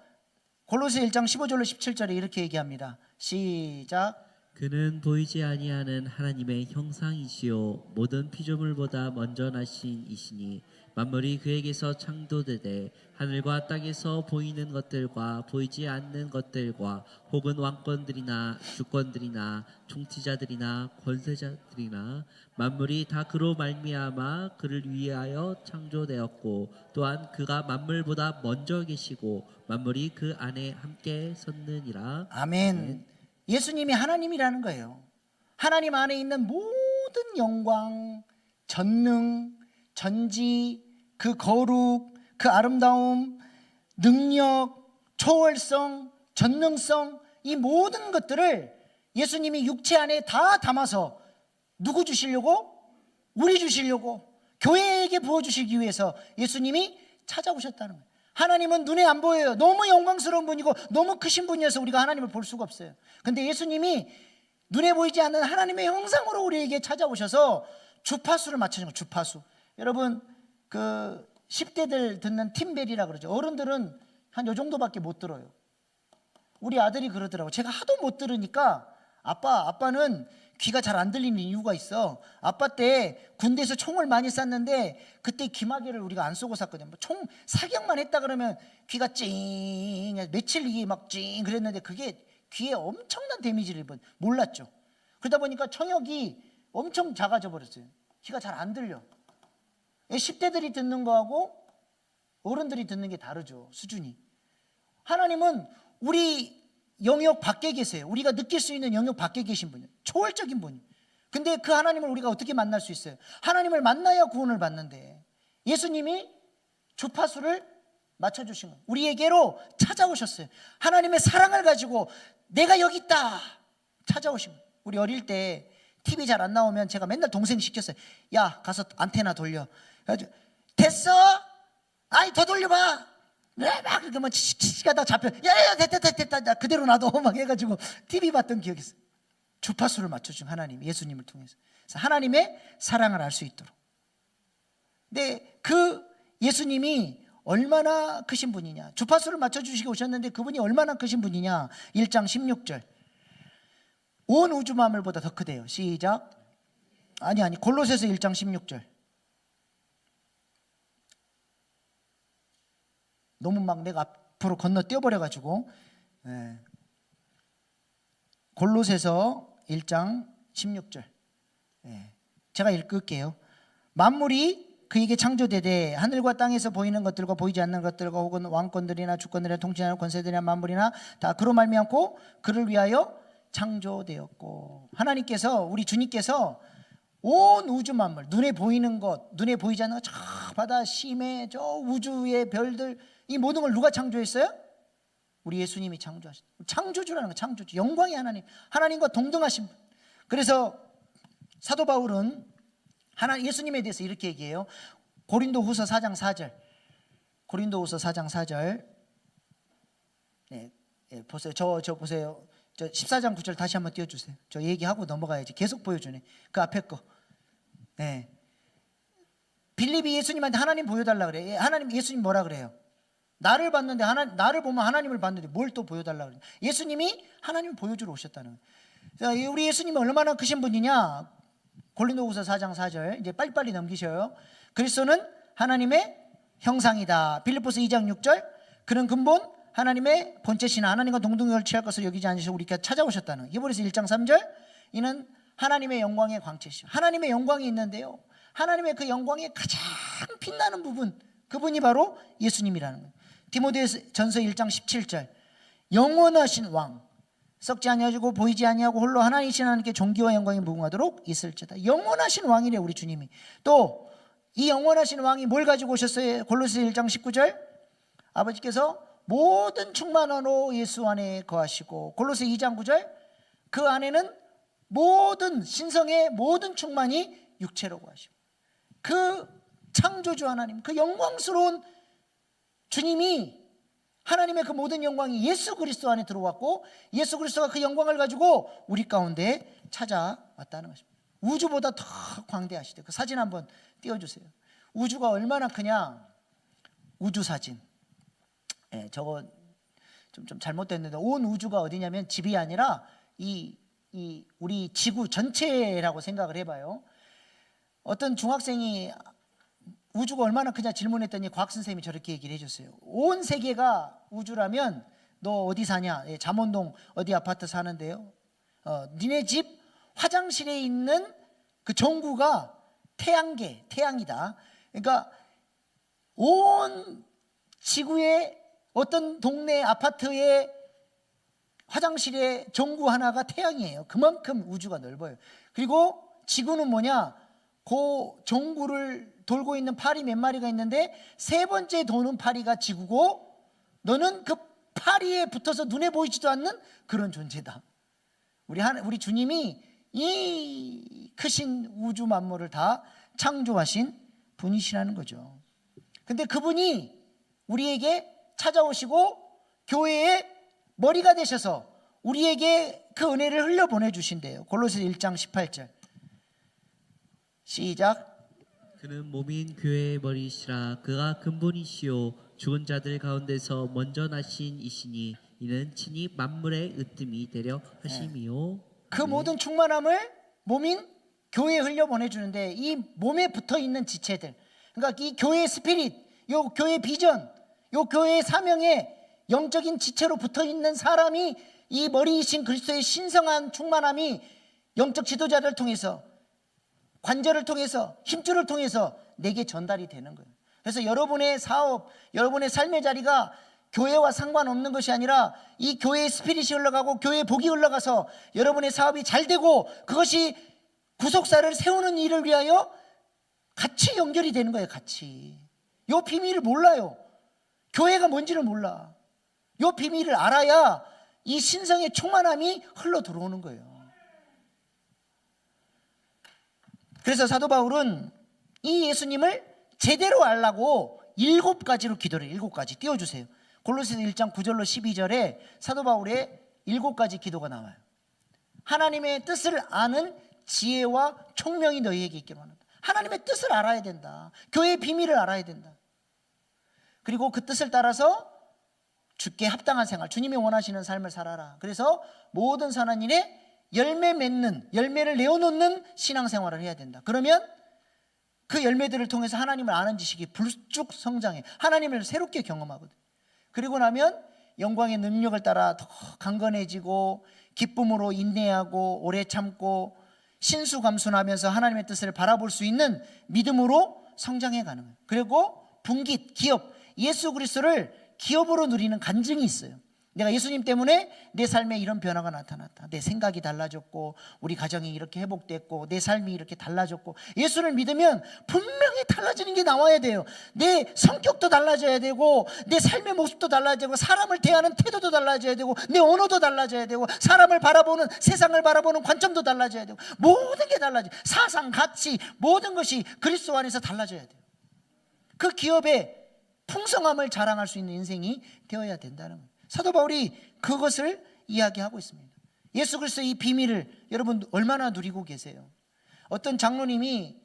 골로새 1장 15절로 17절에 이렇게 얘기합니다. 시작. 그는 보이지 아니하는 하나님의 형상이시요 모든 피조물보다 먼저 나신 이시니 만물이 그에게서 창조되되 하늘과 땅에서 보이는 것들과 보이지 않는 것들과 혹은 왕권들이나 주권들이나 통치자들이나 권세자들이나 만물이 다 그로 말미암아 그를 위하여 창조되었고 또한 그가 만물보다 먼저 계시고 만물이 그 안에 함께 섰느니라. 아멘. 예수님이 하나님이라는 거예요. 하나님 안에 있는 모든 영광, 전능, 전지, 그 거룩, 그 아름다움, 능력, 초월성, 전능성, 이 모든 것들을 예수님이 육체 안에 다 담아서 누구 주시려고? 우리 주시려고, 교회에게 부어주시기 위해서 예수님이 찾아오셨다는 거예요. 하나님은 눈에 안 보여요. 너무 영광스러운 분이고 너무 크신 분이어서 우리가 하나님을 볼 수가 없어요. 근데 예수님이 눈에 보이지 않는 하나님의 형상으로 우리에게 찾아오셔서 주파수를 맞춰준 거예요. 주파수. 여러분 그 10대들 듣는 팀벨이라 그러죠. 어른들은 한 요 정도밖에 못 들어요. 우리 아들이 그러더라고. 제가 하도 못 들으니까 아빠는 귀가 잘 안 들리는 이유가 있어. 아빠 때 군대에서 총을 많이 쐈는데 그때 기마개를 우리가 안 쏘고 쐈거든. 총 사격만 했다 그러면 귀가 찡, 며칠 이게 막 찡 그랬는데 그게 귀에 엄청난 데미지를 몰랐죠. 그러다 보니까 청역이 엄청 작아져 버렸어요. 귀가 잘 안 들려. 10대들이 듣는 거하고 어른들이 듣는 게 다르죠. 수준이. 하나님은 우리 영역 밖에 계세요. 우리가 느낄 수 있는 영역 밖에 계신 분이에요. 초월적인 분이에요. 근데 그 하나님을 우리가 어떻게 만날 수 있어요? 하나님을 만나야 구원을 받는데 예수님이 주파수를 맞춰주신 거예요. 우리에게로 찾아오셨어요. 하나님의 사랑을 가지고 내가 여기 있다 찾아오신 거예요. 우리 어릴 때 TV 잘 안 나오면 제가 맨날 동생 시켰어요. 야 가서 안테나 돌려. 그래가지고 됐어? 아이 더 돌려봐. 네, 막 그렇게 뭐 치치치가 잡혀. 야야 됐다 그대로 놔둬 막 해가지고 TV 봤던 기억이 있어요. 주파수를 맞춰준 하나님, 예수님을 통해서. 그래서 하나님의 사랑을 알 수 있도록. 근데 그 예수님이 얼마나 크신 분이냐, 주파수를 맞춰주시고 오셨는데 그분이 얼마나 크신 분이냐. 1장 16절. 온 우주 만물보다 더 크대요. 시작. 아니 골로새서 1장 16절. 너무 막 내가 앞으로 건너뛰어 버려가지고. 골로새서 1장 16절. 제가 읽을게요. 만물이 그에게 창조되되 하늘과 땅에서 보이는 것들과 보이지 않는 것들과 혹은 왕권들이나 주권들이나 통치자나 권세들이나 만물이나 다 그로 말미암고 그를 위하여 창조되었고. 하나님께서, 우리 주님께서 온 우주 만물, 눈에 보이는 것, 눈에 보이지 않는 것, 저 바다, 심해, 저 우주의 별들, 이 모든 걸 누가 창조했어요? 우리 예수님이 창조하셨어요. 창조주라는 거, 창조주, 영광의 하나님, 하나님과 동등하신 분. 그래서 사도 바울은 예수님에 대해서 이렇게 얘기해요. 고린도후서 4장 4절. 고린도후서 4장 4절. 보세요. 저 보세요. 저 14장 9절 다시 한번 띄워주세요. 저 얘기하고 넘어가야지. 계속 보여주네. 그 앞에 거. 빌립이 예수님한테 하나님 보여달라 그래. 예수님 뭐라 그래요? 나를 봤는데 나를 보면 하나님을 봤는데 뭘 또 보여달라 그래. 예수님이 하나님을 보여주러 오셨다는 거예요. 우리 예수님은 얼마나 크신 분이냐. 고린도후서 4장 4절. 이제 빨리빨리 넘기셔요. 그리스도는 하나님의 형상이다. 빌립보서 2장 6절. 그는 근본 하나님의 본체시나 하나님과 동등을 취할 것을 여기지 않으시고 우리가 찾아오셨다는. 히브리서 1장 3절. 이는 하나님의 영광의 광채시오. 하나님의 영광이 있는데요, 하나님의 그 영광의 가장 빛나는 부분, 그분이 바로 예수님이라는 거예요. 디모데전서 1장 17절. 영원하신 왕, 썩지 아니하시고 보이지 아니하고 홀로 하나님이신 하나님께 존귀와 영광이 무궁하도록 있을지어다. 영원하신 왕이래 우리 주님이. 또 이 영원하신 왕이 뭘 가지고 오셨어요? 골로새 1장 19절. 아버지께서 모든 충만함으로 예수 안에 거하시고, 골로새 2장 9절. 그 안에는 모든 신성의 모든 충만이 육체로 거하시고. 그 창조주 하나님, 그 영광스러운 주님이 하나님의 그 모든 영광이 예수 그리스도 안에 들어왔고 예수 그리스도가 그 영광을 가지고 우리 가운데 찾아왔다는 것입니다. 우주보다 더 광대하시대. 그 사진 한번 띄워주세요. 우주가 얼마나 크냐. 우주 사진. 저거 좀 잘못됐는데 온 우주가 어디냐면 집이 아니라 이 우리 지구 전체라고 생각을 해봐요. 어떤 중학생이 우주가 얼마나 크냐 질문했더니 과학 선생님이 저렇게 얘기를 해줬어요. 온 세계가 우주라면 너 어디 사냐? 잠원동 어디 아파트 사는데요. 니네 집 화장실에 있는 그 전구가 태양이다. 그러니까 온 지구의 어떤 동네 아파트의 화장실의 전구 하나가 태양이에요. 그만큼 우주가 넓어요. 그리고 지구는 뭐냐? 그 전구를 돌고 있는 파리 몇 마리가 있는데 세 번째 도는 파리가 지구고 너는 그 파리에 붙어서 눈에 보이지도 않는 그런 존재다. 우리 주님이 이 크신 우주 만물을 다 창조하신 분이시라는 거죠. 근데 그분이 우리에게 찾아오시고 교회의 머리가 되셔서 우리에게 그 은혜를 흘려 보내주신대요. 골로새서 1장 18절 시작. 그는 몸인 교회의 머리시라. 그가 근본이시요 죽은 자들 가운데서 먼저 나신 이시니 이는 친히 만물의 으뜸이 되려 하심이요. 그 모든 충만함을 몸인 교회에 흘려 보내주는데 이 몸에 붙어있는 지체들, 그러니까 이 교회의 스피릿, 요 교회의 비전, 요 교회의 사명에 영적인 지체로 붙어있는 사람이 이 머리이신 그리스도의 신성한 충만함이 영적 지도자를 통해서 관절을 통해서 힘줄을 통해서 내게 전달이 되는 거예요. 그래서 여러분의 사업, 여러분의 삶의 자리가 교회와 상관없는 것이 아니라 이 교회의 스피릿이 흘러가고 교회의 복이 흘러가서 여러분의 사업이 잘 되고 그것이 구속사를 세우는 일을 위하여 같이 연결이 되는 거예요. 같이. 이 비밀을 몰라요. 교회가 뭔지를 몰라. 이 비밀을 알아야 이 신성의 충만함이 흘러 들어오는 거예요. 그래서 사도 바울은 이 예수님을 제대로 알라고 7가지로 기도를 해요. 7가지 띄워주세요. 골로새서 1장 9절로 12절에 사도 바울의 7가지 기도가 나와요. 하나님의 뜻을 아는 지혜와 총명이 너희에게 있기를 원한다. 하나님의 뜻을 알아야 된다. 교회의 비밀을 알아야 된다. 그리고 그 뜻을 따라서 주께 합당한 생활, 주님이 원하시는 삶을 살아라. 그래서 모든 선한 일에 열매 맺는, 열매를 내어놓는 신앙생활을 해야 된다. 그러면 그 열매들을 통해서 하나님을 아는 지식이 불쭉 성장해. 하나님을 새롭게 경험하거든. 그리고 나면 영광의 능력을 따라 더 강건해지고 기쁨으로 인내하고 오래 참고 신수감순하면서 하나님의 뜻을 바라볼 수 있는 믿음으로 성장해 가는 거예요. 그리고 분깃, 기업, 예수 그리스도를 기업으로 누리는 간증이 있어요. 내가 예수님 때문에 내 삶에 이런 변화가 나타났다. 내 생각이 달라졌고 우리 가정이 이렇게 회복됐고 내 삶이 이렇게 달라졌고 예수를 믿으면 분명히 달라지는 게 나와야 돼요. 내 성격도 달라져야 되고 내 삶의 모습도 달라져야 되고 사람을 대하는 태도도 달라져야 되고 내 언어도 달라져야 되고 사람을 바라보는 세상을 바라보는 관점도 달라져야 되고 모든 게 달라져요. 사상, 가치 모든 것이 그리스도 안에서 달라져야 돼요. 그 기업의 풍성함을 자랑할 수 있는 인생이 되어야 된다는 거예요. 사도 바울이 그것을 이야기하고 있습니다. 예수 그리스도의 이 비밀을 여러분 얼마나 누리고 계세요? 어떤 장로님이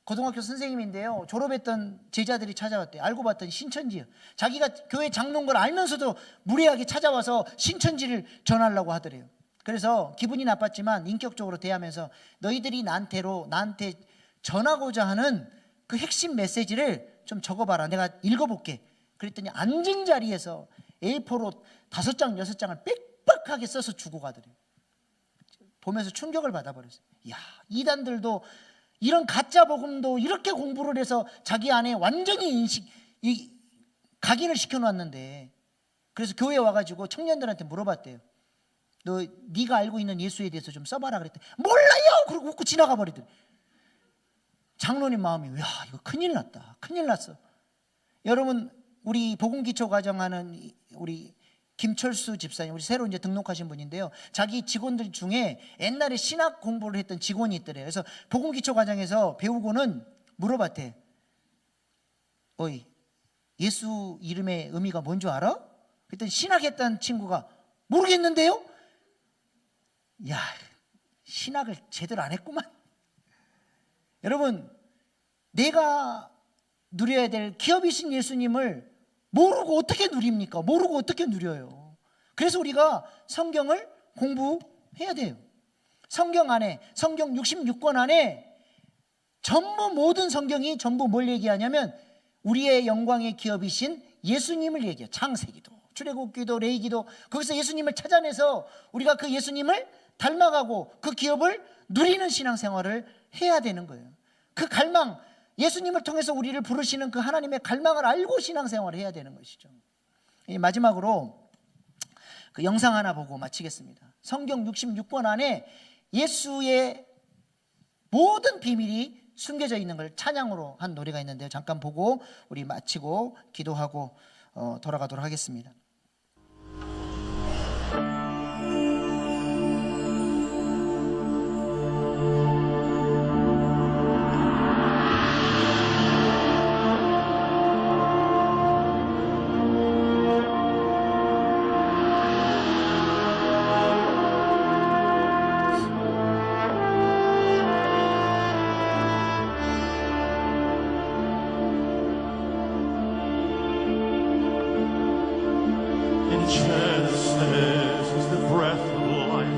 고등학교 선생님인데요, 졸업했던 제자들이 찾아왔대요. 알고 봤더니 신천지예요. 자기가 교회 장로인 걸 알면서도 무례하게 찾아와서 신천지를 전하려고 하더래요. 그래서 기분이 나빴지만 인격적으로 대하면서 너희들이 나한테 전하고자 하는 그 핵심 메시지를 좀 적어봐라. 내가 읽어볼게. 그랬더니 앉은 자리에서 A4로 5장, 6장을 빽빽하게 써서 주고 가더래요. 보면서 충격을 받아버렸어요. 이야, 이단들도 이런 가짜 복음도 이렇게 공부를 해서 자기 안에 완전히 각인을 시켜놨는데, 그래서 교회에 와가지고 청년들한테 물어봤대요. 네가 알고 있는 예수에 대해서 좀 써봐라 그랬더니 몰라요! 그러고 웃고 지나가 버리더래요. 장로님 마음이 야, 이거 큰일 났다. 큰일 났어. 여러분, 우리 복음기초 과정하는 우리 김철수 집사님, 우리 새로 이제 등록하신 분인데요. 자기 직원들 중에 옛날에 신학 공부를 했던 직원이 있더래요. 그래서 복음기초 과정에서 배우고는 물어봤대. 어이, 예수 이름의 의미가 뭔 줄 알아? 그랬더니 신학했다는 친구가 모르겠는데요? 야, 신학을 제대로 안 했구만. 여러분, 내가 누려야 될 기업이신 예수님을 모르고 어떻게 누립니까? 모르고 어떻게 누려요? 그래서 우리가 성경을 공부해야 돼요. 성경 안에, 성경 66권 안에 전부 모든 성경이 전부 뭘 얘기하냐면 우리의 영광의 기업이신 예수님을 얘기해요. 창세기도, 출애굽기도, 레위기도. 거기서 예수님을 찾아내서 우리가 그 예수님을 닮아가고 그 기업을 누리는 신앙생활을 해야 되는 거예요. 그 갈망, 예수님을 통해서 우리를 부르시는 그 하나님의 갈망을 알고 신앙생활을 해야 되는 것이죠. 마지막으로 그 영상 하나 보고 마치겠습니다. 성경 66권 안에 예수의 모든 비밀이 숨겨져 있는 걸 찬양으로 한 노래가 있는데요. 잠깐 보고 우리 마치고 기도하고 돌아가도록 하겠습니다. Genesis is the breath of life.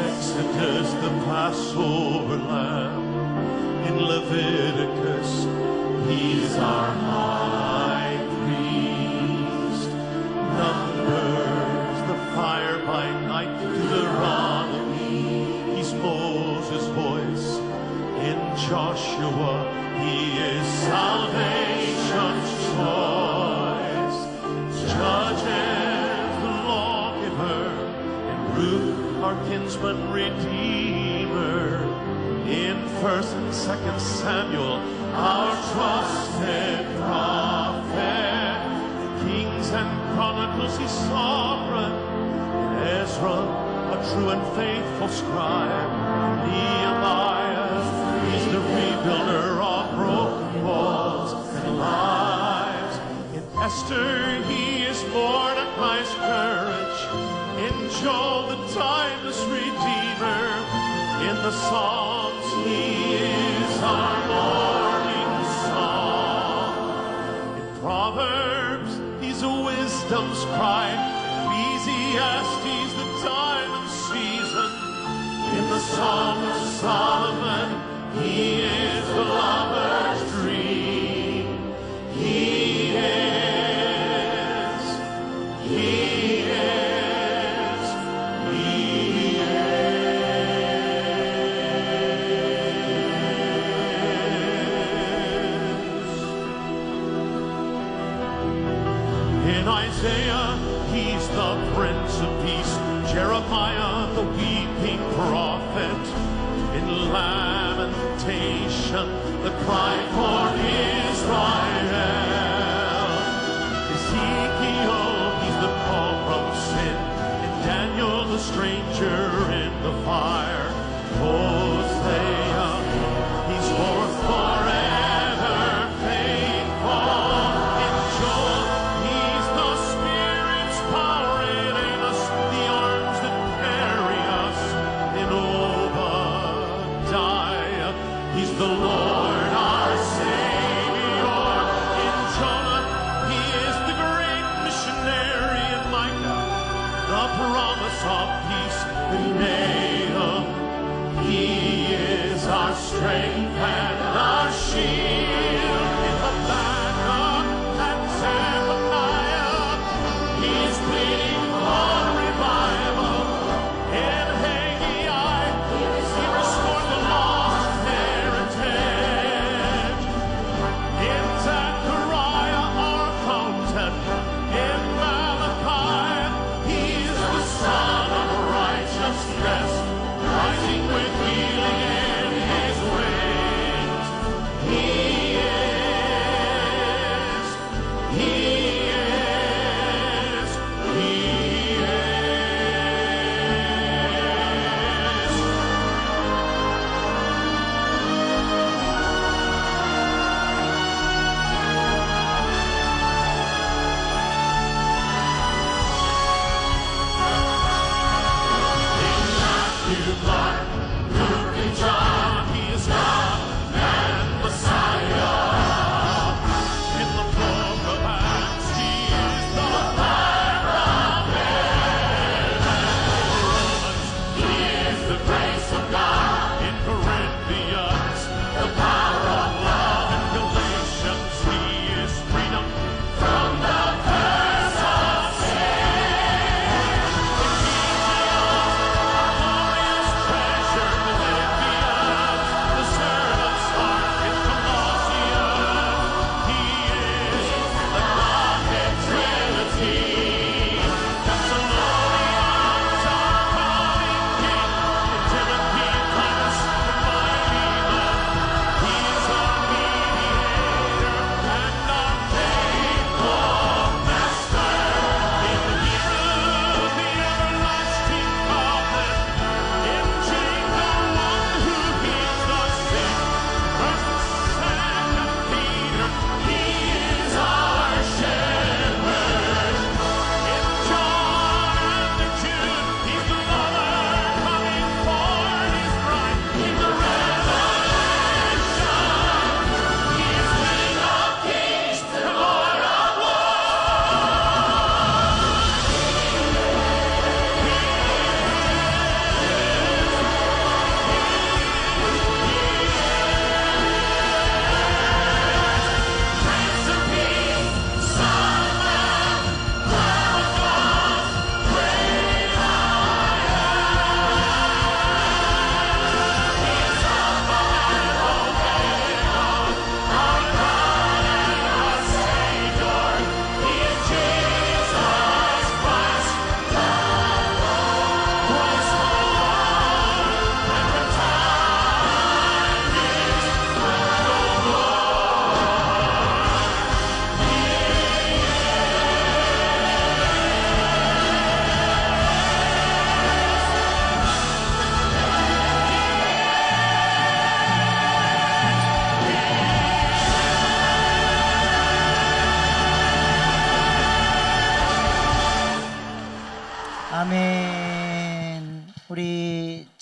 Exodus, the Passover lamb. In Leviticus, he's our high priest. Numbers, the fire by night. Deuteronomy, he's Moses' voice. In Joshua, he is salvation's choice. Judges, the lawgiver, and Ruth, our kinsman redeemer. In 1st and 2nd Samuel, our trusted prophet. Kings and Chronicles, he's sovereign. In Ezra, a true and faithful scribe. Nehemiah, he's the rebuilder of broken walls and lives. In Esther, he is Mordecai's courage. In Joel, the timeless redeemer. In the Psalms, he is our morning song. In Proverbs, he's a wisdom scribe. Ecclesiastes, the time and season. In the Song of Solomon, he is the lover's dream. He is, he is, he is. In Isaiah, he's the Prince of Peace. Jeremiah, the weeping prophet. In Lamentation, the cry for Israel. Ezekiel, he's the call from sin. In Daniel, the stranger in the fire. Hosea, he's forth forever faithful. In Joel, he's the Spirit's power in Amos, the arms that carry us. In Obadiah, he's the Lord our Savior. In Jonah, he is the great missionary. In Micah, the promise of peace. In Nahum, he is our strength and our shield. In Habakkuk and Zephaniah, he's pleading for revival. In Haggai, he restored the lost heritage. In Zechariah, our fountain. In Malachi, he is the Son of righteousness, rising with healing in his way.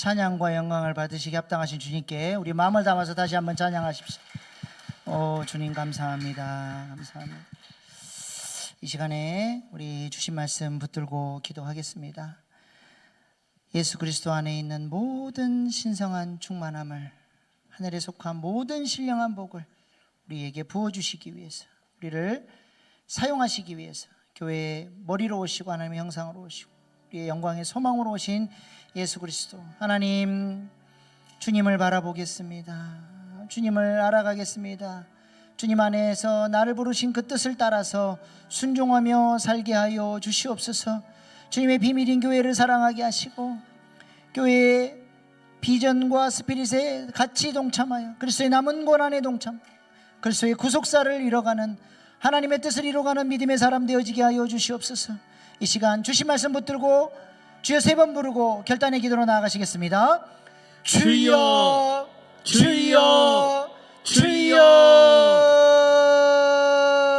찬양과 영광을 받으시기 합당하신 주님께 우리 마음을 담아서 다시 한번 찬양하십시오. 주님 감사합니다. 감사합니다. 이 시간에 우리 주신 말씀 붙들고 기도하겠습니다. 예수 그리스도 안에 있는 모든 신성한 충만함을, 하늘에 속한 모든 신령한 복을 우리에게 부어주시기 위해서, 우리를 사용하시기 위해서 교회의 머리로 오시고 하나님의 형상으로 오시고 우리의 영광의 소망으로 오신 예수 그리스도 하나님, 주님을 바라보겠습니다. 주님을 알아가겠습니다. 주님 안에서 나를 부르신 그 뜻을 따라서 순종하며 살게 하여 주시옵소서. 주님의 비밀인 교회를 사랑하게 하시고 교회의 비전과 스피릿에 같이 동참하여 그리스도의 남은 고난에 동참, 그리스도의 구속사를 이뤄가는, 하나님의 뜻을 이뤄가는 믿음의 사람 되어지게 하여 주시옵소서. 이 시간 주신 말씀 붙들고 주여 3번 부르고 결단의 기도로 나아가시겠습니다. 주여, 주여,